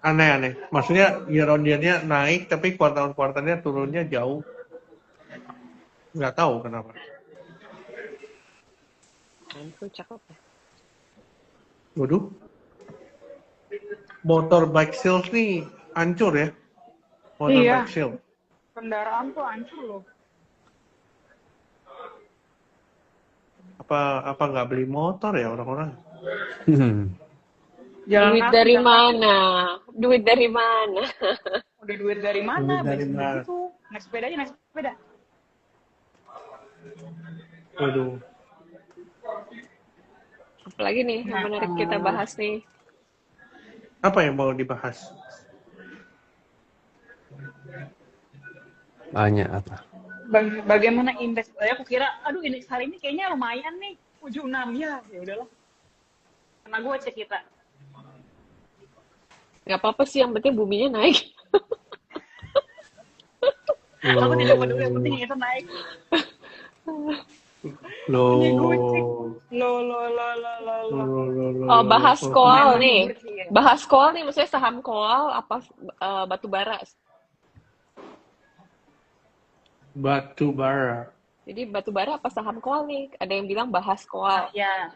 S3: Aneh. Maksudnya year on year-nya naik tapi quarter on quarter-nya turunnya jauh. Nggak tahu kenapa.
S5: Itu cakep.
S3: Waduh. Motor bike sales nih hancur ya. Motor
S4: Iya.
S3: bike sales.
S4: Kendaraan tuh hancur loh.
S3: Apa nggak beli motor ya orang-orang?
S4: Jalan
S5: Duit
S4: kaki,
S5: dari
S4: jalan
S5: mana? Duit dari mana?
S4: kaki. Udah duit dari mana?
S3: Duit dari
S4: Beli
S3: mana?
S4: gitu. Naik sepeda aja, naik sepeda.
S3: Waduh.
S5: Apalagi nih yang menarik kita bahas nih.
S3: Apa yang mau dibahas?
S2: Banyak apa?
S4: Bagaimana indeks? Aku kira, aduh indeks hari ini kayaknya lumayan nih. 76 ya. Ya udahlah. Karena gue cek kita.
S5: Nggak apa-apa sih, yang penting buminya naik.
S4: Aku tidak peduli, yang penting itu naik.
S3: Loh.
S4: Lo.
S5: Oh, bahas koal
S4: Memang
S5: nih.
S4: bersih ya.
S5: Bahas koal nih, maksudnya saham koal apa batu bara.
S3: Batu bara.
S5: Jadi batu bara apa saham koal nih? Ada yang bilang bahas koal.
S4: Ya.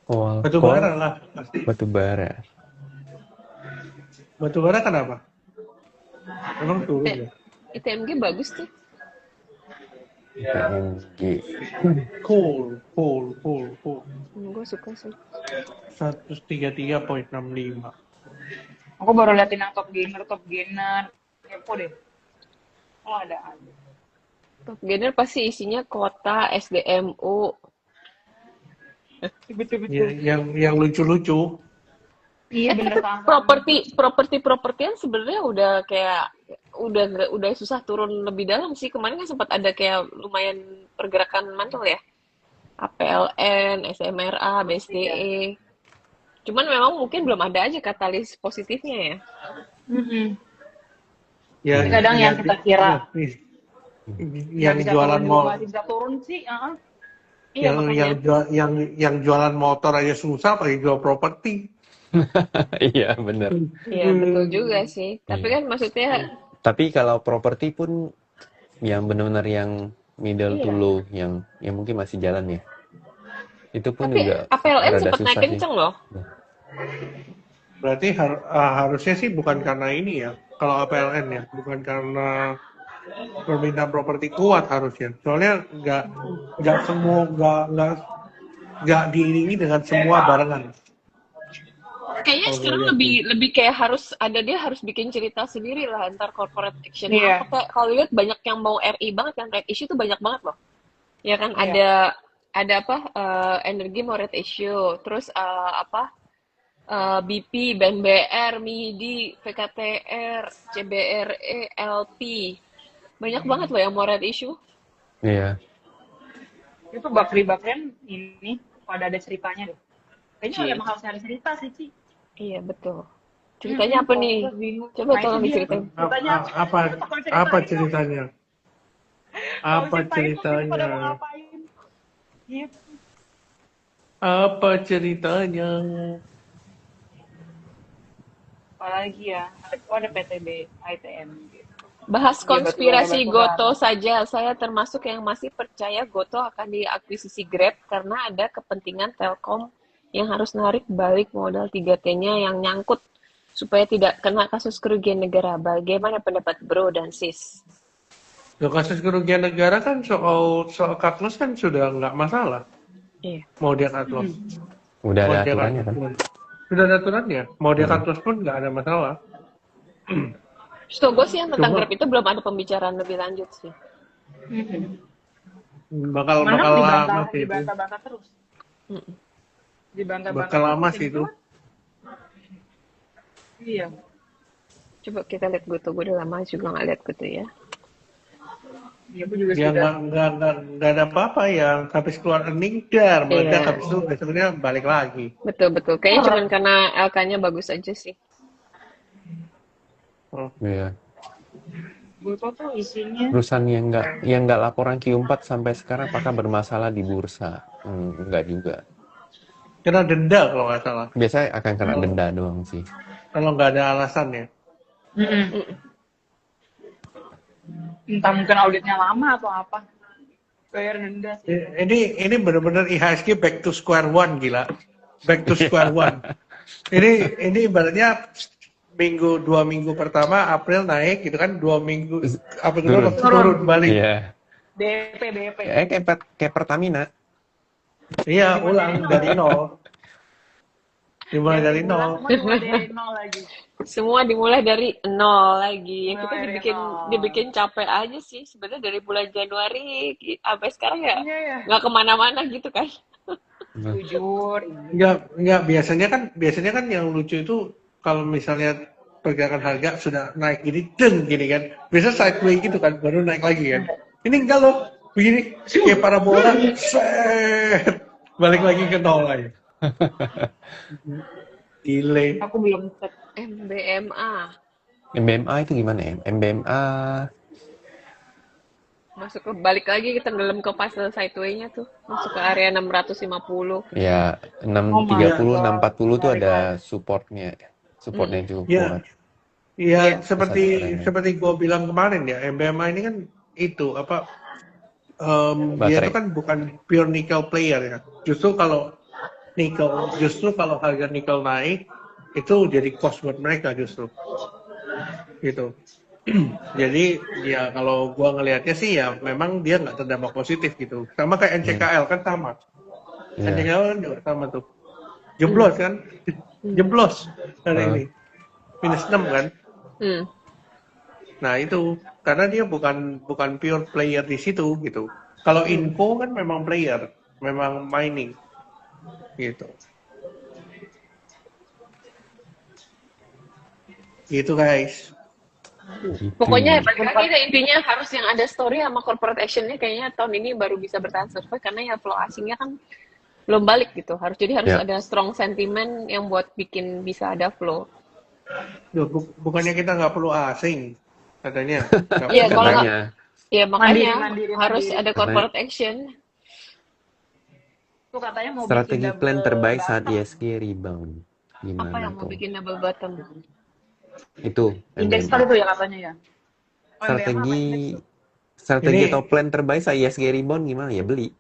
S3: Batu bara lah. Pasti.
S2: Batu bara.
S3: Batu bara kenapa? Emang turun ya?
S5: ITMG bagus tuh.
S2: ITMG.
S3: Cool.
S5: Gue suka sih.
S3: 133,65.
S4: Aku baru liatin yang top gainer. Kepo deh. Oh ada.
S5: Top Gainer pasti isinya kota, SDMU.
S4: Betul
S3: Ya,
S4: betul.
S3: yang lucu-lucu.
S4: Iya bener
S5: Tapi
S4: sama.
S5: propertian sebenarnya udah susah turun lebih dalam sih. Kemarin kan sempat ada kayak lumayan pergerakan mantul ya. APLN, SMRA,
S4: Iya.
S5: BSDE. Cuman memang mungkin belum ada aja katalis positifnya ya.
S4: Mm-mm.
S3: Ya,
S4: Ini kadang yang kita kira
S3: yang
S4: bisa
S3: jualan
S4: turun juga
S3: mau
S4: masih bisa turun sih. Iya
S3: yang
S4: makanya.
S3: jualan motor aja susah, apalagi jual properti.
S2: Iya, bener.
S5: Iya betul juga sih. Tapi
S2: Iya.
S5: kan maksudnya
S2: Tapi kalau properti pun yang benar-benar yang middle to
S5: iya.
S2: low, yang mungkin masih jalan ya. Itu pun
S5: Tapi
S2: juga
S5: APLN
S2: rada
S5: sempat naik
S2: susah sih.
S5: kenceng loh.
S3: Berarti harusnya sih bukan karena ini ya. Kalau APLN ya, bukan karena permintaan properti kuat harusnya. Soalnya nggak diiringi dengan semua barengan.
S5: Kayaknya
S3: Kalau gue
S5: sekarang
S3: lihat sih.
S5: lebih kayak dia harus bikin cerita sendiri lah antar corporate actionnya
S4: Iya.
S5: apa kayak kalau lihat banyak yang mau RI banget kan red issue tuh banyak banget loh. Ya kan
S4: Iya.
S5: ada apa energi mau red issue, terus BP, BNBR, MIDI, VKTR, CBRE, LP. Banyak banget loh yang mau red issue.
S2: Iya.
S4: Itu bakri-bakrian ini pada ada ceritanya deh. Kayaknya
S5: Cie.
S4: emang harus nyari cerita sih, Ci.
S5: Iya betul. Ceritanya apa
S4: Kalau
S5: nih?
S4: enggak bingung.
S5: Coba
S4: Nah, itu
S5: tolong
S4: dia.
S5: diceritain.
S4: Ceritanya
S3: Apa
S4: tolong ceritain
S3: apa
S4: dong.
S3: ceritanya?
S4: Tolong
S3: Apa
S4: ceritain dong, ini pada mau
S3: ceritanya?
S4: ngapain. Gitu.
S3: Apa ceritanya?
S4: Apalagi ya. Oh, ada PTB, ITM gitu.
S5: Bahas
S4: Iya,
S5: konspirasi
S4: batu-bara.
S5: Goto saja. Saya termasuk yang masih percaya Goto akan diakuisisi Grab karena ada kepentingan Telkom yang harus narik balik modal 3T-nya yang nyangkut supaya tidak kena kasus kerugian negara. Bagaimana pendapat Bro dan Sis?
S3: Loh, kasus kerugian negara kan soal cut loss kan sudah nggak masalah.
S5: Iya.
S3: Mau dia cut loss.
S2: Udah
S3: Mau
S2: ada
S3: dia
S2: aturannya
S3: cut
S2: kan?
S3: loss pun. Sudah ada aturannya. Mau dia cut loss pun nggak ada masalah.
S5: Setahu gue sih yang tentang
S3: Cuma
S5: Grab itu belum ada pembicaraan lebih lanjut sih.
S3: bakal
S4: Menang
S3: lama sih itu.
S4: dibantah-bantah terus.
S5: Mm-mm.
S4: Dibantah-bantah
S3: Bakal lama
S4: terus,
S3: sih
S4: gitu
S3: itu.
S4: kan. Iya.
S5: Coba kita lihat Goto. Gue udah lama juga nggak lihat Goto ya.
S4: Iya, aku juga
S3: Ya
S4: sudah.
S3: nggak ada apa-apa yang habis keluar earning dar meledak,
S5: Iya.
S3: habis itu besoknya balik lagi.
S5: Betul. Kayaknya cuma karena LK-nya bagus aja sih.
S2: Iya.
S4: Goto tuh isinya.
S2: Perusahaan yang nggak laporan Q4 sampai sekarang apakah bermasalah di bursa? Enggak juga.
S3: Kena denda kalau nggak salah.
S2: Biasanya akan kena denda doang sih.
S3: Kalau nggak ada alasannya.
S4: Entah mungkin auditnya lama atau apa. Bayar denda sih.
S3: Ini benar-benar IHSG back to square one, gila. Back to square one. Ini ibaratnya 2 minggu pertama April naik gitu kan, 2 minggu April kedua langsung turun balik.
S2: Iya.
S4: BP.
S2: Kayak Pertamina.
S3: Iya, ulang dari nol. Dimulai dari nol.
S4: Semua dimulai dari nol lagi.
S5: Semua dimulai dari nol lagi. Ya, kita
S4: Mulai dari nol.
S5: dibikin capek aja sih. Sebenarnya dari bulan Januari sampai sekarang ya
S4: Iya.
S5: nggak kemana-mana gitu kan.
S4: Jujur.
S3: Enggak, biasanya kan yang lucu itu kalau misalnya pergerakan harga sudah naik gini kan. Biasa sideways gitu kan, baru naik lagi kan. Ini enggak loh, begini kayak parabola, set, balik lagi ke nol lagi. Delay.
S4: Aku belum cek.
S5: MBMA.
S2: MBMA itu gimana ya? MBMA
S5: Masuk ke balik lagi kita tenggelam ke fase sideway-nya tuh. Masuk ke area 650.
S2: ya
S4: Oh my
S2: 630,
S4: God.
S2: 640 tuh
S4: Balik
S2: ada
S4: lagi.
S2: supportnya cukup
S3: Iya.
S2: kuat.
S3: Iya,
S5: Iya.
S3: seperti gua bilang kemarin ya, MBMA ini kan itu apa? Dia
S2: Baterai.
S3: itu kan bukan pure nickel player ya. Justru kalau harga nikel naik itu jadi cost buat mereka justru. Gitu. Jadi ya kalau gua ngelihatnya sih ya memang dia nggak terdampak positif gitu. Sama kayak NCKL kan sama.
S2: Iya.
S3: NCKL kan juga sama tuh. Jeblos kan? Jeblos hari ini. minus 6 kan.
S5: Hmm.
S3: Nah itu karena dia bukan pure player di situ gitu. Kalau info kan memang player, memang mining gitu. Gitu guys.
S2: Gitu.
S5: Pokoknya balik lagi ke intinya harus yang ada story sama corporate actionnya kayaknya tahun ini baru bisa bertahan survive karena ya flow asingnya kan belum balik gitu. Harus
S2: Ya.
S5: ada strong sentiment yang buat bikin bisa ada flow.
S3: Duh, bukannya kita nggak perlu asing katanya.
S5: Iya, kalau
S2: Katanya.
S5: ya makanya
S4: Mandiri.
S5: harus ada corporate action.
S4: Tuh katanya mau
S2: Strategi
S4: bikin
S2: plan
S4: double
S2: terbaik saat
S4: bottom.
S2: ISG rebound.
S5: Apa
S2: Gimana
S5: yang mau
S2: tuh?
S5: bikin double bottom?
S2: Itu
S4: Indeks
S2: MBMA.
S4: kali tuh ya katanya ya. Oh,
S2: Strategi
S4: MBMA apa indeks
S2: strategi
S3: Ini-
S2: atau plan terbaik saat ISG rebound gimana ya? Beli.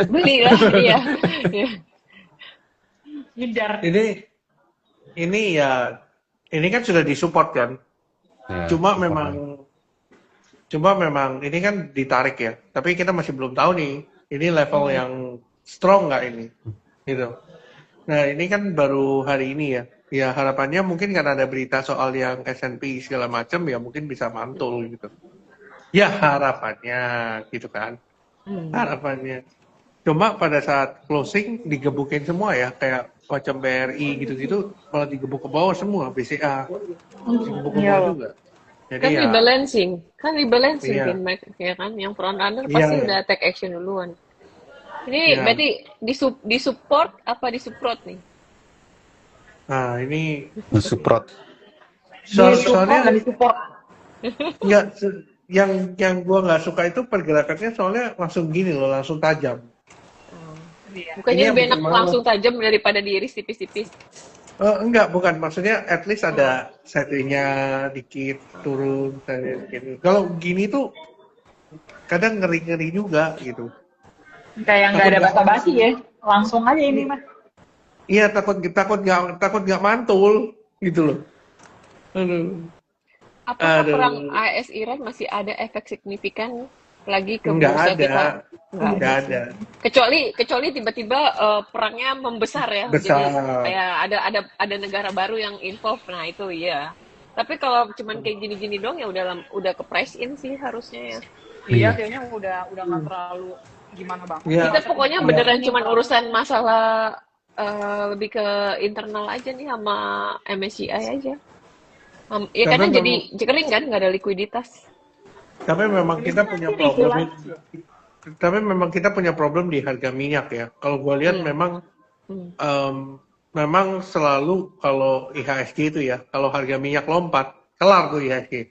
S5: Beli lah, iya. Iya.
S4: Ngindar.
S3: Ini ya ini kan sudah disupport kan.
S2: Ya,
S3: Cuma
S2: support
S3: memang ini kan ditarik ya. Tapi kita masih belum tahu nih. Ini level yang strong nggak ini? Gitu. Nah ini kan baru hari ini ya. Ya harapannya mungkin karena ada berita soal yang S&P segala macam ya mungkin bisa mantul gitu. Ya harapannya gitu kan. Harapannya. Cuma pada saat closing digebukin semua ya kayak macam BRI gitu-gitu malah digebuk ke bawah semua, BCA digebuk ke bawah juga. Jadi
S5: Kan
S3: ya
S5: rebalancing
S3: Iya.
S5: Finmax ya kan, yang front runner
S3: Iya,
S5: pasti
S3: iya.
S5: udah take action duluan. Ini
S3: Iya.
S5: berarti disupport apa disupport nih?
S3: nah ini
S2: Disupport.
S3: soalnya
S4: disupport.
S3: nggak yang gua nggak suka itu pergerakannya soalnya langsung gini loh, langsung tajam.
S5: Bukannya
S3: Ini yang
S5: lebih enak
S3: bikin malu.
S5: langsung tajam daripada diiris tipis-tipis?
S3: Enggak, bukan. Maksudnya at least ada settingnya dikit turun, settingnya dikit. Kalau gini tuh kadang ngeri-ngeri juga gitu.
S4: Kayak nggak ada basa-basi ya. Langsung aja ini mah.
S3: Iya takut nggak mantul gitu loh. Aduh.
S5: Apakah
S3: Aduh.
S5: perang AS Iran masih ada efek signifikan lagi ke
S3: Nggak
S5: bursa
S3: ada.
S5: kita?
S3: Nggak ada.
S5: Kecuali tiba-tiba perangnya membesar ya.
S3: Besar.
S5: Jadi kayak ada negara baru yang involve. Nah, itu iya. Tapi kalau cuman kayak gini-gini dong ya udah ke price in sih harusnya ya.
S4: Iya, kayaknya udah nggak terlalu gimana banget.
S3: Iya.
S5: Kita pokoknya beneran cuman urusan masalah lebih ke internal aja nih sama MSCI aja. Ya
S3: Karena
S5: karena jadi
S3: memang-
S5: kering kan, nggak ada likuiditas.
S3: Tapi memang kita punya problem. Tapi memang kita punya problem di harga minyak ya. Kalau gue lihat memang memang selalu kalau IHSG itu ya, kalau harga minyak lompat, kelar tuh IHSG.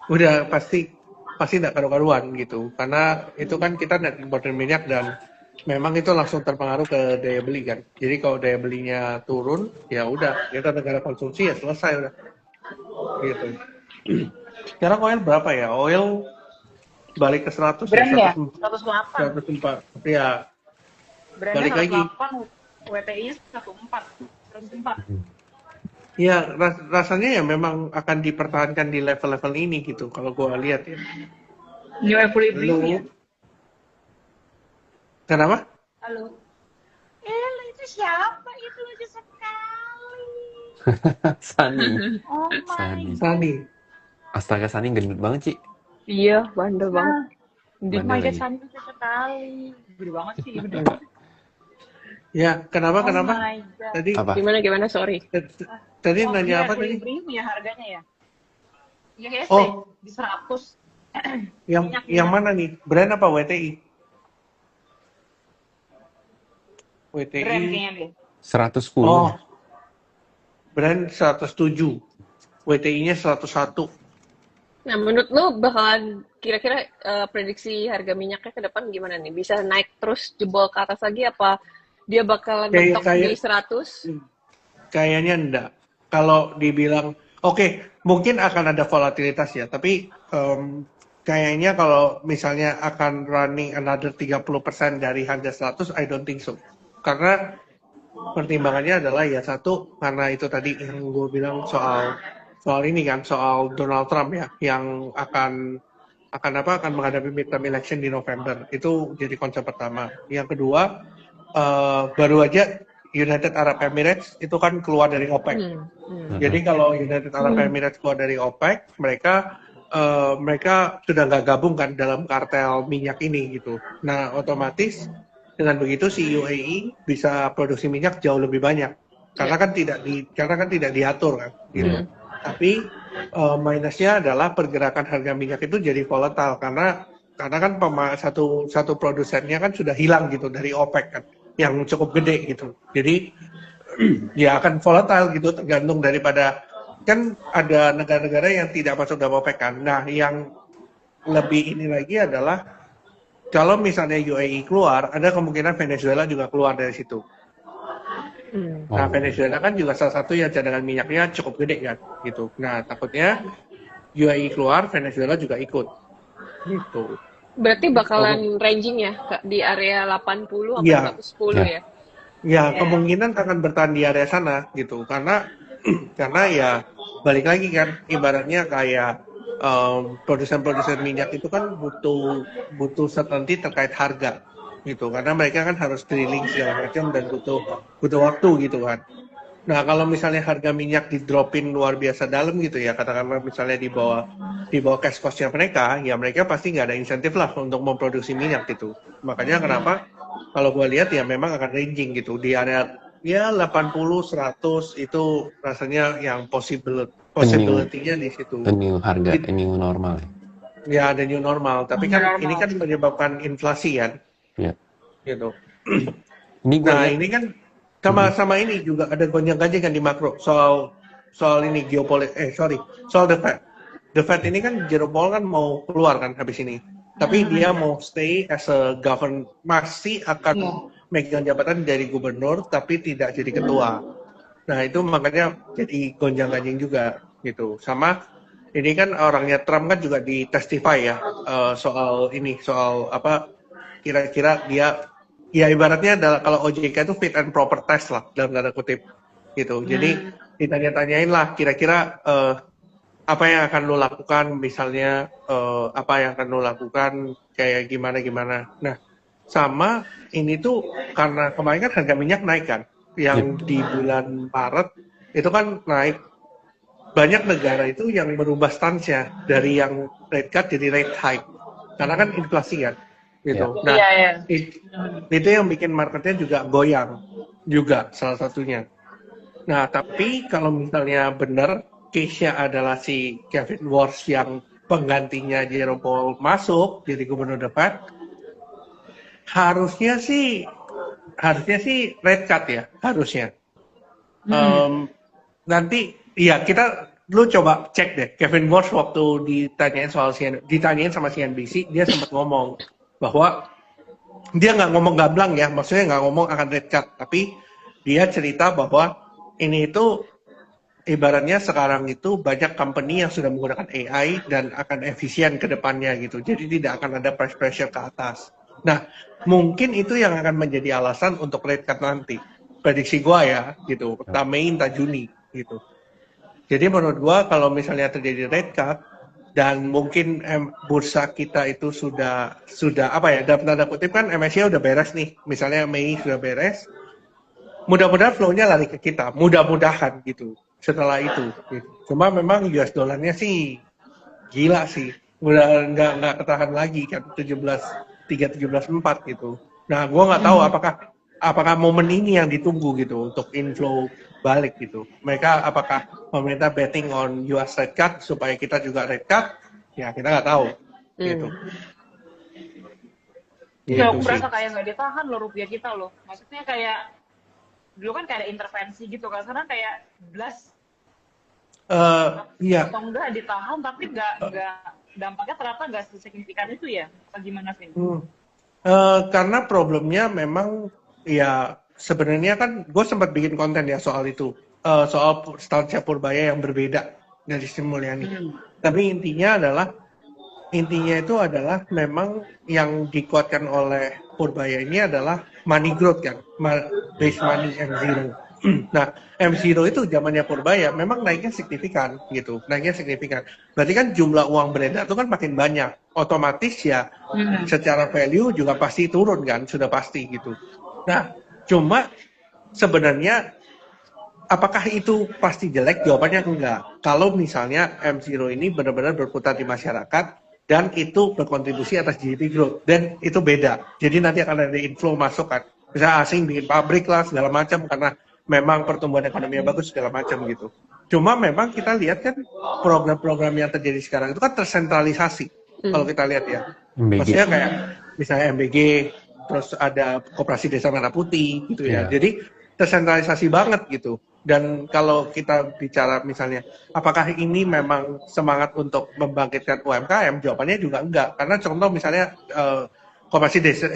S3: Udah pasti tidak karu-karuan gitu. Karena itu kan kita net importer minyak dan memang itu langsung terpengaruh ke daya beli kan. Jadi kalau daya belinya turun, ya udah, kita negara konsumsi ya selesai udah. Gitu. Sekarang oil berapa ya? Oil balik ke 100
S4: Brand ya?
S3: 104.
S4: 108.
S3: Ya,
S4: Brandnya
S3: balik lagi.
S4: 108, WTI-nya 104. 104.
S3: Ya, rasanya ya memang akan dipertahankan di level-level ini gitu. Kalau gua lihat ya.
S4: New equilibrium ya?
S3: Kenapa?
S4: Halo. Itu siapa? Itu lucu sekali.
S2: Sani.
S4: Oh my
S2: Sani.
S3: Sani.
S2: Astaga, Sani gendut banget, Ci.
S5: Iya, bandel banget.
S2: Bandel
S4: my God,
S2: lagi.
S4: Sani lucu sekali. Gede banget sih. Gede.
S3: Ya, kenapa?
S4: Oh my God.
S3: Tadi
S2: Apa?
S5: Gimana, sorry.
S3: tadi
S4: Oh,
S3: nanya
S4: new
S3: apa tadi?
S4: equilibrium ya harganya ya? Ya guys,
S3: Oh.
S4: di 100.
S3: Yang mana nih? Brand apa WTI?
S4: Brand
S3: WTI.
S4: kayaknya deh.
S2: 110.
S3: Oh. Brand 107. WTI-nya 101.
S5: Nah, menurut lo bakalan kira-kira prediksi harga minyaknya ke depan gimana nih? Bisa naik terus jebol ke atas lagi apa dia bakalan mentok di 100?
S3: Kayaknya enggak. Kalau dibilang, oke, mungkin akan ada volatilitas ya, tapi kayaknya kalau misalnya akan running another 30% dari harga 100, I don't think so. Karena pertimbangannya adalah ya satu, karena itu tadi yang gue bilang soal ini kan, soal Donald Trump ya, yang akan menghadapi midterm election di November. Itu jadi konsep pertama. Yang kedua, baru aja United Arab Emirates itu kan keluar dari OPEC. Jadi kalau United Arab Emirates keluar dari OPEC, mereka sudah nggak gabung kan dalam kartel minyak ini gitu. Nah, otomatis dengan begitu si UAE bisa produksi minyak jauh lebih banyak karena kan tidak diatur kan gitu. Tapi minusnya adalah pergerakan harga minyak itu jadi volatile karena kan satu produsennya kan sudah hilang gitu dari OPEC kan yang cukup gede gitu. Jadi ya akan volatile gitu tergantung daripada kan ada negara-negara yang tidak masuk dalam OPEC kan. Nah, yang lebih ini lagi adalah kalau misalnya UAE keluar, ada kemungkinan Venezuela juga keluar dari situ. Nah, Venezuela kan juga salah satu yang cadangan minyaknya cukup gede kan, gitu. Nah, takutnya UAE keluar, Venezuela juga ikut, gitu.
S5: Berarti bakalan ranging ya di area 80 sampai
S3: Iya.
S5: 110 ya?
S3: Ya, kemungkinan akan bertahan di area sana, gitu. Karena ya balik lagi kan, ibaratnya kayak produsen-produsen minyak itu kan butuh certainty terkait harga gitu karena mereka kan harus drilling segala macam dan butuh waktu gitu kan. Nah, kalau misalnya harga minyak di-dropin luar biasa dalam gitu ya, katakanlah misalnya di bawah cash cost-nya mereka, ya mereka pasti nggak ada insentif lah untuk memproduksi minyak gitu. Makanya kenapa kalau gue lihat ya memang akan ranging gitu di area ya 80 100 itu rasanya yang possibility-nya di situ.
S2: The new harga, the new normal.
S3: Ya, the new normal. Tapi kan ini kan menyebabkan inflasi kan.
S2: Ya.
S3: Gitu.
S2: Ini gue
S3: Nah,
S2: lihat
S3: ini kan sama ini juga ada gonjang-ganjing kan di makro soal ini soal the Fed. The Fed ini kan Jerome Powell kan mau keluar kan habis ini. Tapi dia mau stay as a governor, masih akan megang jabatan dari gubernur tapi tidak jadi ketua. Nah, itu makanya jadi gonjang-ganjing juga gitu. Sama ini kan orangnya Trump kan juga di testify ya soal apa kira-kira dia ya ibaratnya adalah kalau OJK itu fit and proper test lah dalam tanda kutip gitu. Jadi ditanya-tanyain lah kira-kira apa yang akan lo lakukan misalnya apa yang akan lo lakukan kayak gimana. Nah, sama ini tuh karena kemarin kan harga minyak naik kan yang di bulan Maret itu kan naik banyak negara itu yang merubah stance-nya dari yang rate cut jadi rate hike karena kan inflasi kan gitu. Nah, itu yang bikin marketnya juga goyang juga salah satunya. Nah, tapi kalau misalnya benar case-nya adalah si Kevin Warsh yang penggantinya Jerome Powell masuk jadi gubernur The Fed, harusnya sih rate cut ya harusnya. Nanti ya lu coba cek deh Kevin Warsh waktu ditanyain sama CNBC dia sempat ngomong bahwa dia nggak ngomong gamblang ya, maksudnya nggak ngomong akan rate cut, tapi dia cerita bahwa ini itu ibaratnya sekarang itu banyak company yang sudah menggunakan AI dan akan efisien ke depannya gitu, jadi tidak akan ada price pressure ke atas. Nah, mungkin itu yang akan menjadi alasan untuk rate cut nanti, prediksi gua ya gitu, entah Mei entah Juni gitu. Jadi menurut gua kalau misalnya terjadi rate cut dan mungkin bursa kita itu sudah apa ya dalam tanda kutip kan MSCI udah beres nih, misalnya Mei sudah beres, mudah-mudahan flow-nya lari ke kita, mudah-mudahan gitu setelah itu gitu. Cuma memang US dollarnya sih gila sih, udah nggak ketahan lagi kan 17.3 17.4 gitu. Nah, gua nggak tahu apakah momen ini yang ditunggu gitu untuk inflow balik gitu. Mereka apakah pemerintah betting on US rate cut supaya kita juga rate cut? Ya kita nggak tahu gitu.
S4: Ya, aku berasa kayak nggak ditahan loh rupiah kita loh. Maksudnya kayak dulu kan kayak ada intervensi gitu kan, sekarang kayak blast.
S3: Iya.
S4: Atau enggak ditahan tapi nggak dampaknya ternyata nggak sesignifikan itu ya? Apa gimana sih?
S3: Karena problemnya memang ya sebenarnya kan gue sempat bikin konten ya soal itu, soal stance Purbaya yang berbeda dari Sri Mulyani. Tapi intinya itu adalah memang yang dikuatkan oleh Purbaya ini adalah money growth kan, base money M0. Nah, M0 itu zamannya Purbaya memang naiknya signifikan gitu, Berarti kan jumlah uang beredar itu kan makin banyak, otomatis ya secara value juga pasti turun kan, sudah pasti gitu. Nah, cuma sebenarnya apakah itu pasti jelek? Jawabannya enggak. Kalau misalnya M0 ini benar-benar berputar di masyarakat dan itu berkontribusi atas GDP growth, dan itu beda. Jadi nanti akan ada inflow masuk kan. Misalnya asing bikin pabrik lah segala macam karena memang pertumbuhan ekonominya bagus segala macam gitu. Cuma memang kita lihat kan program-program yang terjadi sekarang itu kan tersentralisasi. Kalau kita lihat ya.
S2: MBG.
S3: Maksudnya kayak misalnya MBG, terus ada Koperasi Desa Merah Putih gitu ya.
S2: Iya.
S3: Jadi tersentralisasi banget gitu. Dan kalau kita bicara misalnya, apakah ini memang semangat untuk membangkitkan UMKM? Jawabannya juga enggak. Karena contoh misalnya Koperasi Desa,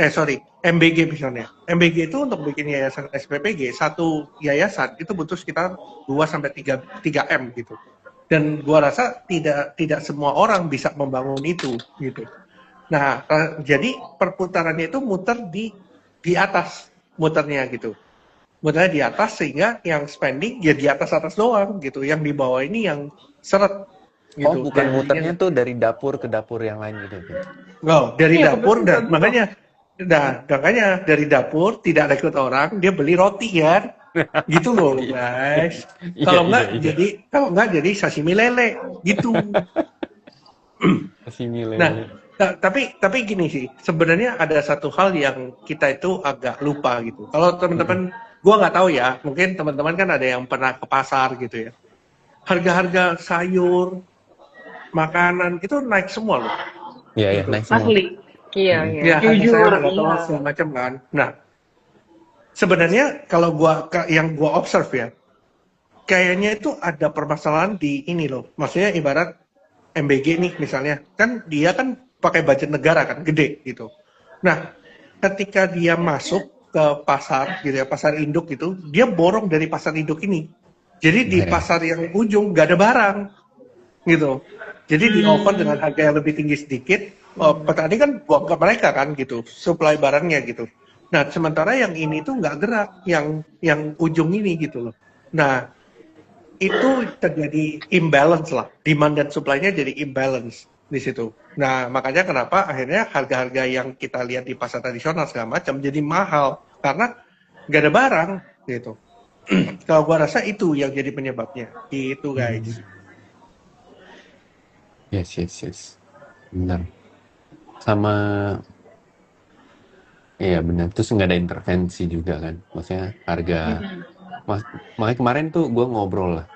S3: MBG misalnya. MBG itu untuk bikin yayasan SPPG, satu yayasan itu butuh sekitar 2-3 M gitu. Dan gua rasa tidak semua orang bisa membangun itu gitu. Nah, jadi perputarannya itu muter di atas muternya gitu. Muternya di atas sehingga yang spending ya di atas doang gitu. Yang di bawah ini yang seret gitu.
S2: Oh, bukan muternya tuh dari dapur ke dapur yang lain gitu.
S3: Oh, dari
S4: Iya,
S3: dapur
S4: betul,
S3: dan
S4: betul.
S3: makanya dari dapur tidak rekrut orang, dia beli roti kan. Gitu loh, guys.
S2: Iya,
S3: Kalau enggak
S2: iya.
S3: jadi sashimi lele gitu.
S2: Masih nilai.
S3: Nah, tapi gini sih, sebenarnya ada satu hal yang kita itu agak lupa gitu. Kalau teman-teman, gua nggak tahu ya, mungkin teman-teman kan ada yang pernah ke pasar gitu ya. Harga-harga sayur, makanan itu naik semua loh.
S2: Iya, iya, naik semua.
S4: Asli.
S5: Iya, iya.
S3: Ya, harga
S4: Jujur,
S3: sayur, harga telur,
S4: iya.
S3: segala macam kan. Nah, sebenarnya kalau yang gua observe ya, kayaknya itu ada permasalahan di ini loh. Maksudnya ibarat MBG nih misalnya, kan dia kan pakai budget negara kan, gede gitu. Nah, ketika dia masuk ke pasar gitu ya, pasar induk gitu, dia borong dari pasar induk ini. Jadi di
S2: Bener ya.
S3: pasar yang ujung nggak ada barang gitu. Jadi di offer dengan harga yang lebih tinggi sedikit, petani kan buang ke mereka kan gitu, supply barangnya gitu. Nah, sementara yang ini tuh nggak gerak, yang ujung ini gitu loh. Nah, itu terjadi imbalance lah, demand dan supply-nya jadi imbalance di situ. Nah, makanya kenapa akhirnya harga-harga yang kita lihat di pasar tradisional segala macam jadi mahal karena nggak ada barang gitu. Kalau gua rasa itu yang jadi penyebabnya, itu guys.
S2: Yes. Benar. Sama, iya benar. Terus nggak ada intervensi juga kan. Maksudnya harga, makanya kemarin tuh gue ngobrol lah.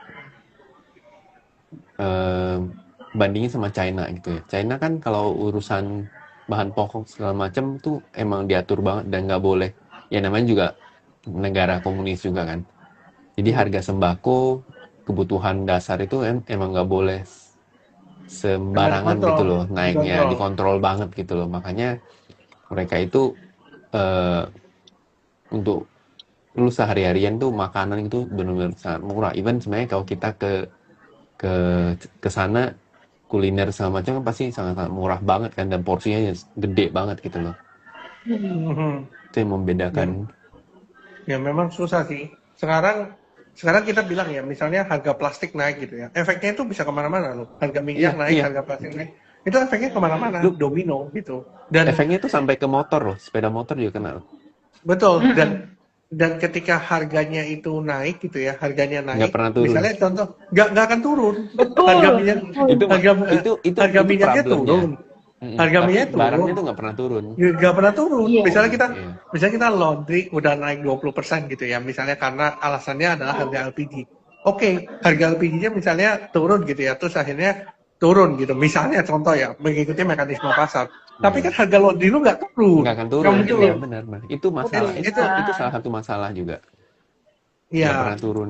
S2: Bandingin sama China gitu ya. China kan kalau urusan bahan pokok segala macam tuh emang diatur banget dan nggak boleh. Ya namanya juga negara komunis juga kan. Jadi harga sembako, kebutuhan dasar itu emang nggak boleh sembarangan
S3: Dikontrol,
S2: gitu loh naiknya,
S3: dikontrol.
S2: dikontrol banget gitu loh. Makanya mereka itu untuk lu sehari-harian tuh makanan itu benar-benar sangat murah. Even sebenarnya kalau kita ke sana kuliner sama macam kan pasti sangat-sangat murah banget kan dan porsinya gede banget gitu loh. Itu yang membedakan.
S3: Ya memang susah sih. Sekarang kita bilang ya, misalnya harga plastik naik gitu ya, efeknya itu bisa kemana-mana loh. Harga minyak
S2: Iya,
S3: naik,
S2: iya.
S3: harga plastik naik, itu efeknya kemana-mana, domino gitu. Dan
S2: Efeknya itu sampai ke motor loh, sepeda motor juga kena loh.
S3: betul, dan ketika harganya itu naik gitu ya, harganya naik,
S2: Nggak pernah turun.
S3: misalnya contoh, nggak akan turun.
S4: Betul.
S3: Harga minyak,
S2: Itu
S3: harga minyaknya
S2: problemnya.
S3: turun. Harga
S2: Tapi
S3: minyak turun.
S2: barangnya tuh nggak pernah turun.
S3: Nggak pernah turun.
S4: Iya.
S3: Misalnya kita laundry udah naik 20% gitu ya, misalnya karena alasannya adalah harga LPG. Oke, harga LPG-nya misalnya turun gitu ya, terus akhirnya turun gitu. Misalnya contoh ya, mengikuti mekanisme pasar. Tapi kan harga laundry lu nggak turun.
S2: Nggak akan turun.
S3: Gitu
S2: Iya
S3: loh.
S2: benar. Itu masalah. Itu salah satu masalah juga. Nggak
S3: Iya.
S2: pernah turun.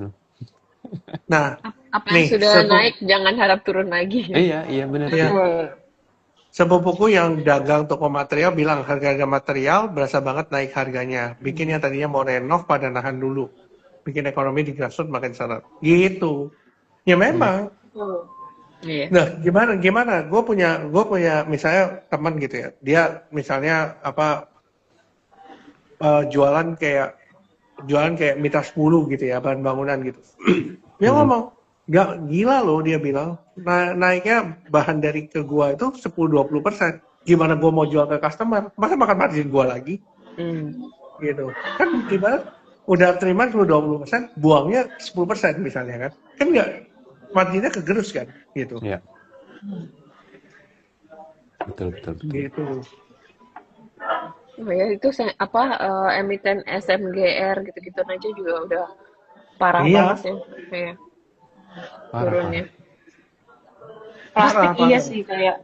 S3: Nah,
S5: Apa
S3: nih,
S5: yang sudah naik jangan harap turun lagi.
S2: Iya benar.
S3: Iya. Sepupuku yang dagang toko material bilang harga-harga material berasa banget naik harganya. Bikin yang tadinya mau renov pada nahan dulu. Bikin ekonomi di grassroots makin seret. Gitu. Ya memang.
S5: Iya.
S3: Nah, gimana? Gue punya misalnya teman gitu ya. Dia misalnya jualan kayak mitra 10 gitu ya, bahan bangunan gitu. Dia ngomong, nggak gila loh, dia bilang. Naiknya bahan dari ke gua itu 10-20%. Gimana gua mau jual ke customer? Masa makan margin gua lagi? Gitu. Kan gimana? udah terima 20%, buangnya 10% misalnya kan. Kan nggak, marginnya kegerus kan, gitu.
S2: Ya, betul.
S3: Gitu.
S5: Oh ya, itu emiten SMGR gitu-gitu aja juga udah parah
S3: Iya.
S5: banget ya. Kayak
S2: Parah.
S5: turunnya.
S4: Plastik
S3: Parah.
S4: iya sih, kayak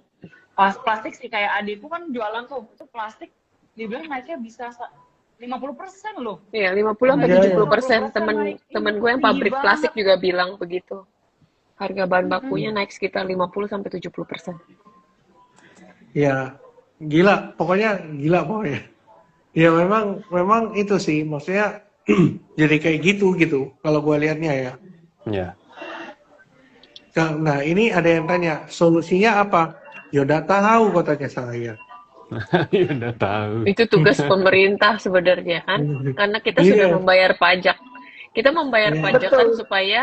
S4: plastik sih, kayak adikku kan jualan tuh, itu plastik dibilang naiknya bisa 50% loh.
S5: Iya, 50 sampai
S3: Iya,
S5: 70%.
S4: 50%
S5: Temen
S4: naik.
S5: temen gue yang
S4: Tinggi
S5: pabrik
S4: banget.
S5: plastik juga bilang begitu. Harga bahan bakunya naik sekitar 50 sampai 70%.
S3: Ya, gila, pokoknya gila pokoknya. Ya memang itu sih, maksudnya jadi kayak gitu kalau gue lihatnya ya.
S2: Ya.
S3: Nah ini ada yang tanya, solusinya apa? Ya udah tahu katanya saya.
S2: Ya udah tahu.
S5: Itu tugas pemerintah sebenarnya kan, karena kita sudah
S3: Iya.
S5: membayar pajak. Kita membayar
S3: Iya.
S5: pajak kan
S4: Betul.
S5: supaya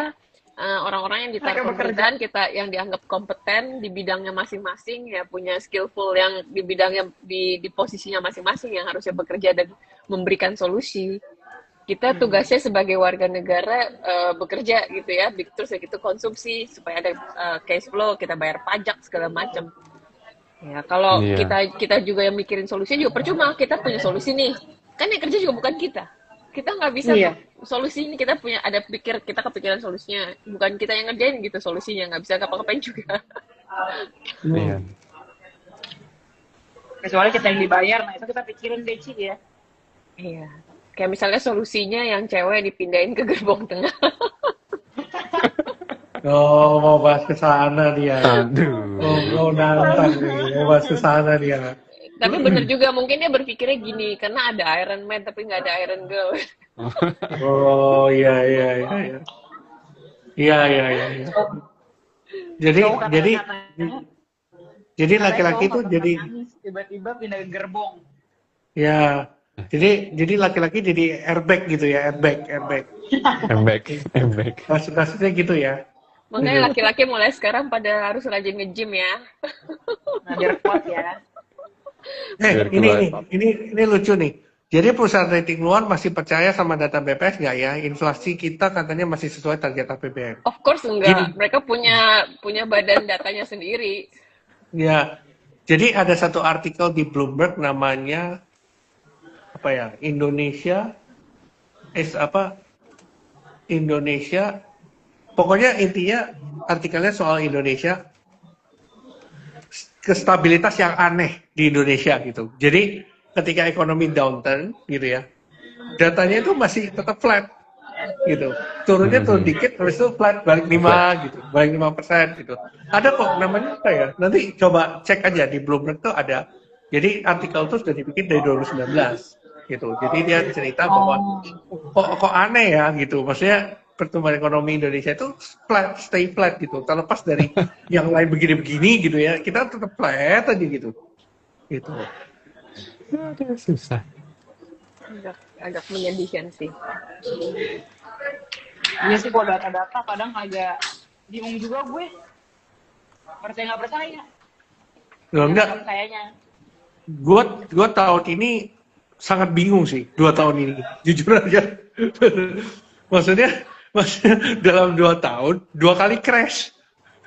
S5: orang-orang yang ditaruh
S4: Mereka bekerja.
S5: pemerintahan kita yang dianggap kompeten di bidangnya masing-masing ya punya skillful yang di bidangnya di posisinya masing-masing yang harusnya bekerja dan memberikan solusi. Kita tugasnya sebagai warga negara bekerja gitu ya, terus ya gitu konsumsi supaya ada cash flow, kita bayar pajak segala macam. Ya, kalau
S2: Iya.
S5: kita juga yang mikirin solusinya juga percuma. Kita punya solusi nih. Kan yang kerja juga bukan kita. Kita nggak bisa
S4: Iya.
S5: solusi ini, kita kepikiran solusinya. Bukan kita yang ngerjain gitu solusinya, nggak bisa ngapa-ngapain juga.
S2: Iya.
S4: Kecuali kita yang dibayar, nah itu kita pikirin deh, Ci ya.
S5: Iya. Kayak misalnya solusinya yang cewek dipindahin ke gerbong tengah.
S3: Oh, mau bahas ke sana dia.
S2: Aduh.
S3: Oh, nantang nih, mau bahas ke sana dia.
S5: Tapi bener juga, mungkin dia berpikirnya gini, karena ada Iron Man tapi nggak ada Iron Girl.
S3: Oh, iya. Iya. Jadi
S4: Cowok
S3: jadi laki-laki
S4: cowok
S3: tuh
S4: nggak
S3: jadi
S4: pernah nangis, tiba-tiba pindah ke gerbong.
S3: ya. Jadi laki-laki jadi airbag gitu ya, airbag.
S2: Embek.
S3: Kasusnya gitu ya.
S5: Makanya laki-laki mulai sekarang pada harus rajin nge-gym ya.
S4: Nah, biar kuat ya.
S2: Biar
S3: Ini lucu nih. Jadi perusahaan rating luar masih percaya sama data BPS nggak ya? Inflasi kita katanya masih sesuai target APBN.
S5: Of course enggak. Mereka punya badan datanya sendiri.
S3: Ya, jadi ada satu artikel di Bloomberg namanya apa ya? Indonesia. Pokoknya intinya artikelnya soal Indonesia, kestabilitas yang aneh di Indonesia gitu. Jadi ketika ekonomi downturn gitu ya, datanya itu masih tetap flat gitu. Turunnya turun dikit, habis itu flat, balik 5 gitu, balik 5% gitu. Ada kok namanya apa ya? Nanti coba cek aja di Bloomberg tuh ada. Jadi artikel itu sudah dibikin dari 2019 gitu. Jadi dia cerita bahwa kok aneh ya gitu. Maksudnya pertumbuhan ekonomi Indonesia itu flat, stay flat gitu. Terlepas dari yang lain begini-begini gitu ya, kita tetap flat aja gitu. Gitu.
S2: Susah.
S5: Agak menyedihkan sih.
S4: Iya sih, kalau data-data kadang agak bingung juga gue. Percaya nggak percaya?
S3: Loh, enggak,
S4: Kayaknya.
S3: gue tahun ini sangat bingung sih 2 tahun ini, jujur aja. maksudnya dalam 2 tahun 2 kali crash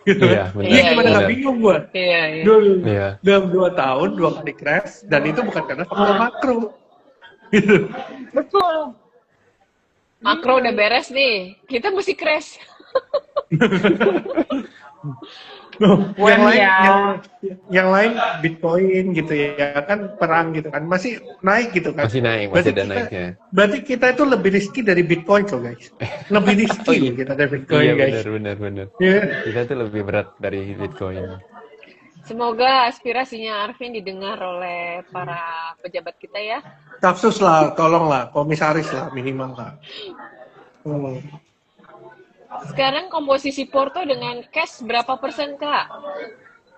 S3: gitu
S2: Iya,
S3: kan.
S2: benar.
S3: Ini gimana nggak
S2: Benar.
S3: bingung gue.
S5: Iya.
S2: Iya.
S3: Dalam 2 tahun 2 kali crash, dan itu bukan karena faktor makro gitu.
S4: Betul.
S5: Makro udah beres nih. Kita mesti crash.
S3: yang lain Bitcoin gitu ya kan, perang gitu kan masih naik gitu kan.
S2: Masih naik, masih ada naiknya.
S3: Berarti kita itu lebih risky dari Bitcoin loh guys. Lebih risky loh kita dari Bitcoin
S2: Iya,
S3: guys.
S2: benar.
S3: Iya.
S2: Kita tuh lebih berat dari Bitcoin.
S5: Semoga aspirasinya Arvin didengar oleh para pejabat kita ya.
S3: Kapsus lah, tolonglah, komisaris lah minimal lah.
S5: Sekarang komposisi Porto dengan cash berapa persen, Kak?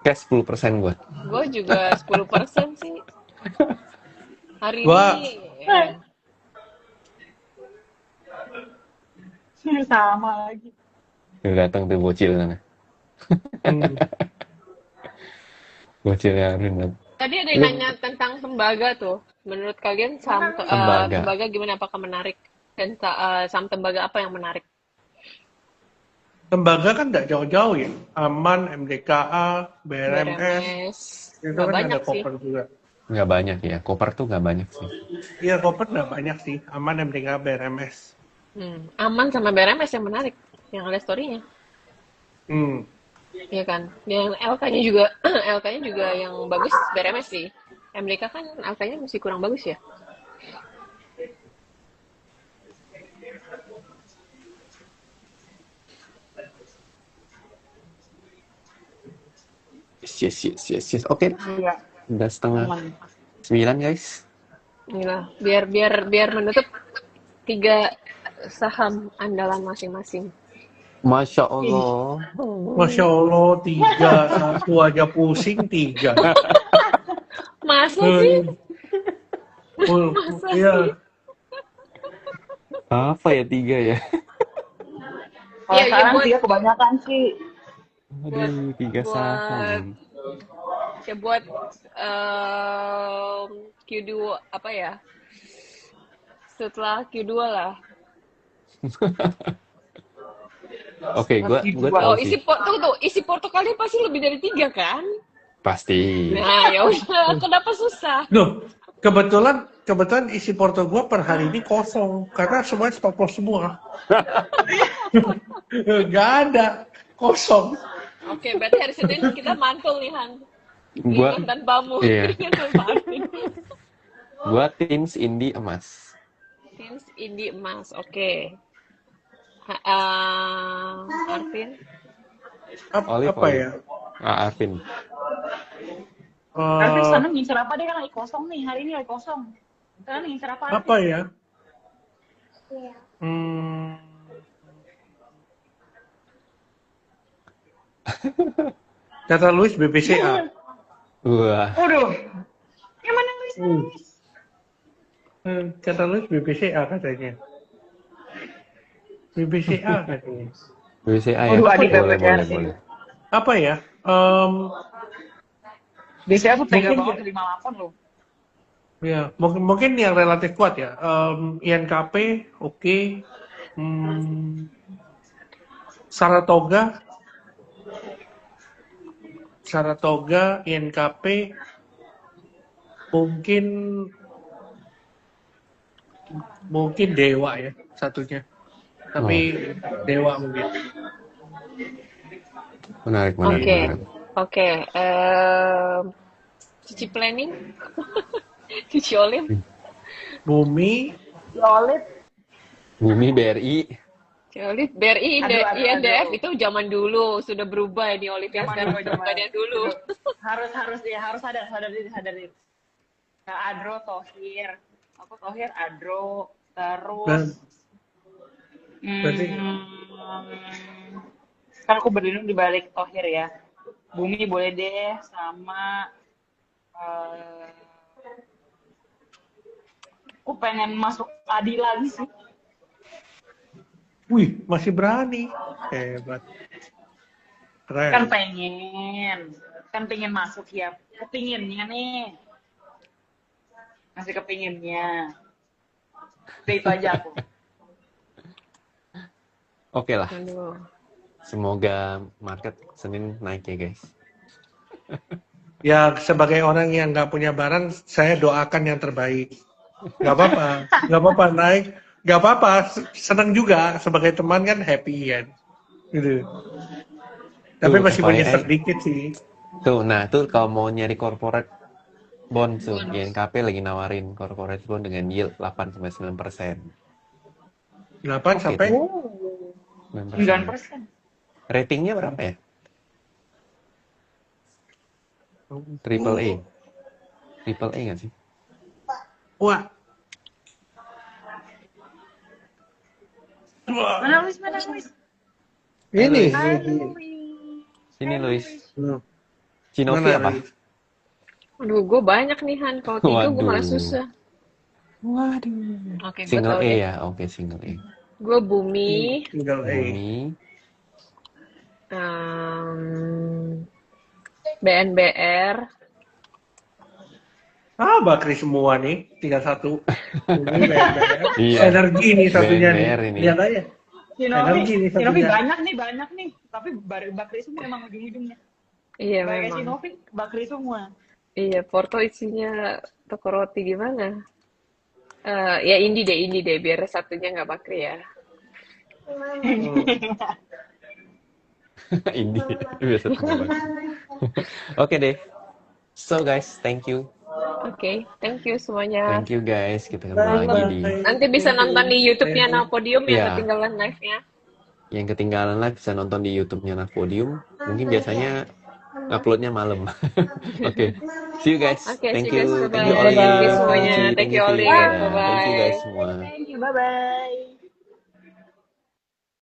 S2: Cash 10% gua.
S5: Gue juga 10% sih. Hari
S3: Gua-
S5: ini
S4: Sama lagi.
S2: Udah datang tuh bocil sana. Bocilnya Arvin.
S5: tadi ada yang nanya tentang tembaga tuh. Menurut kalian saham
S2: Tembaga.
S5: tembaga gimana? Apakah menarik? Dan saham tembaga apa yang menarik?
S3: Tembaga kan nggak jauh-jauh ya. Aman, MDKA, BRMS,
S5: BRMS.
S3: itu
S5: Nggak
S3: kan ada
S5: banyak sih.
S3: Koper juga.
S2: Nggak banyak ya. Koper tuh nggak banyak sih.
S3: Iya, Koper nggak banyak sih. Aman, MDKA, BRMS.
S5: Aman sama BRMS yang menarik. Yang ada story-nya.
S3: Hmm.
S5: Iya kan? Yang LK-nya juga, LK-nya juga yang bagus BRMS sih. MDK kan LK-nya masih kurang bagus ya.
S2: Yes. Oke,
S4: Iya,
S2: udah setengah
S4: aman.
S2: 9 guys.
S5: Inilah, biar menutup 3 saham andalan masing-masing.
S2: Masya Allah.
S3: Masya Allah, 3. Satu aja pusing, 3.
S5: Masa sih? Masa
S3: Iya.
S5: sih?
S2: Apa ya 3 ya?
S4: Kalau
S5: Iya,
S4: sekarang
S5: buat
S4: 3 kebanyakan sih.
S2: Aduh, 3
S5: buat
S2: saham.
S5: buat Q2 apa ya? Setelah Q2 lah.
S2: Oke, gua tahu
S5: Oh,
S2: sih.
S5: isi portokalnya pasti lebih dari 3 kan?
S2: Pasti.
S5: Nah, ya udah, kenapa susah?
S3: Loh, kebetulan isi porto gua per hari ini kosong karena semuanya stop loss semua. Gak ada, kosong.
S5: Oke, berarti hari Senin kita mantul nih, Han.
S2: Gua
S5: Ringan tanpamu.
S2: iya.
S5: Ringan tanpamu.
S2: Gua Teams Indi emas.
S5: Teams Indi emas, oke. Arvin?
S2: Olive
S3: Apa
S2: oil.
S3: ya?
S2: Arvin.
S4: Tapi sana ngincer apa deh kan lagi kosong nih, hari ini lagi kosong. Sana ngincer apa?
S3: Apa ya? Kata Luis BPCA.
S2: Wah,
S4: Waduh, yang mana Luis?
S3: Kata Luis BPCA katanya. BPCA katanya.
S2: BCA ya.
S4: Waduh, adik
S2: Boleh,
S4: BPCA.
S2: boleh.
S3: Apa ya?
S4: Biasanya tuh tega
S3: Mungkin-
S4: banget 58 loh.
S3: Ya, mungkin yang relatif kuat ya. INKP, oke. Saratoga, INKP, mungkin Dewa ya satunya. Tapi Dewa mungkin.
S2: Menarik.
S5: Oke. Cici planning? Cici Olive?
S3: Bumi,
S4: Solid.
S2: Bumi BRI.
S5: Cici Olive, BRI,
S4: Aduh.
S5: INDF itu zaman dulu. Sudah berubah ya di Olive yang sekarang. Bukan yang dulu.
S4: harus sadar diri. Nah, Adro, Tohir. Aku Tohir, Adro. Terus.
S3: berarti
S4: Kan aku berlindung di balik Tohir ya. Bumi boleh deh sama aku pengen masuk Adi lagi sih.
S3: wih, masih berani. Hebat. Keren.
S4: Kan pengen masuk ya. Kepinginnya nih. Masih kepinginnya. Udah itu aja aku.
S2: Oke lah.
S5: Aduh.
S2: Semoga market Senin naik ya guys.
S3: Ya, sebagai orang yang nggak punya barang, saya doakan yang terbaik. Nggak apa-apa naik. Nggak apa-apa, senang juga. Sebagai teman kan happy kan. Gitu. Tapi masih
S2: FYI.
S3: punya sedikit sih.
S2: Tuh kalau mau nyari corporate bond tuh, INKP lagi nawarin corporate bond dengan yield 8-9%.
S3: 8 sampai
S4: 9%.
S2: Ratingnya berapa ya? Triple A nggak sih?
S3: Wah.
S4: Mana Luis?
S3: Ini.
S2: Sini Luis.
S3: Hmm.
S2: Cinovi
S3: Mana,
S2: apa?
S3: Luis?
S5: Aduh, gue banyak nih, Han. Kalau 3 gue malah
S2: Waduh.
S5: susah. Oke, gue
S2: Single
S5: tahu
S2: A
S5: deh.
S2: ya, oke single A.
S5: Gue Bumi,
S3: Tinggal
S2: Bumi,
S5: BNBR,
S3: Bakri semua nih, tinggal satu. Ini BNBR.
S2: Iya,
S3: Energi nih satunya nih.
S2: BNBR ini.
S3: Lihat aja. Energi nih
S4: Sinovi
S3: satunya.
S4: banyak nih. Tapi Bakri semua emang ujung-ujungnya.
S5: Iya
S4: Kayak
S5: memang.
S4: Sinovi, Bakri semua.
S5: Iya, Porto isinya toko roti gimana? Ya indie deh, biar satunya nggak bakri ya.
S3: Hmm.
S2: Ini biasa teman. Oke deh. So guys, thank you.
S5: Oke, thank you semuanya.
S2: Thank you guys. Kita ketemu lagi di
S5: Nanti bisa nonton di YouTube-nya Now Podium yang
S2: Iya.
S5: ketinggalan live-nya.
S2: yang ketinggalan live bisa nonton di YouTube-nya Nah Podium. Mungkin biasanya uploadnya malam. Oke. See you guys.
S5: Oke,
S2: Thank
S5: see you
S2: you.
S5: guys.
S2: Thank you
S5: Bye-bye.
S2: Olive.
S5: Thank you semuanya.
S2: Cici,
S5: Thank you,
S2: Via.
S5: Olive.
S2: Dadah. Thank you
S5: Bye-bye.
S2: guys semua.
S4: Thank you, bye-bye.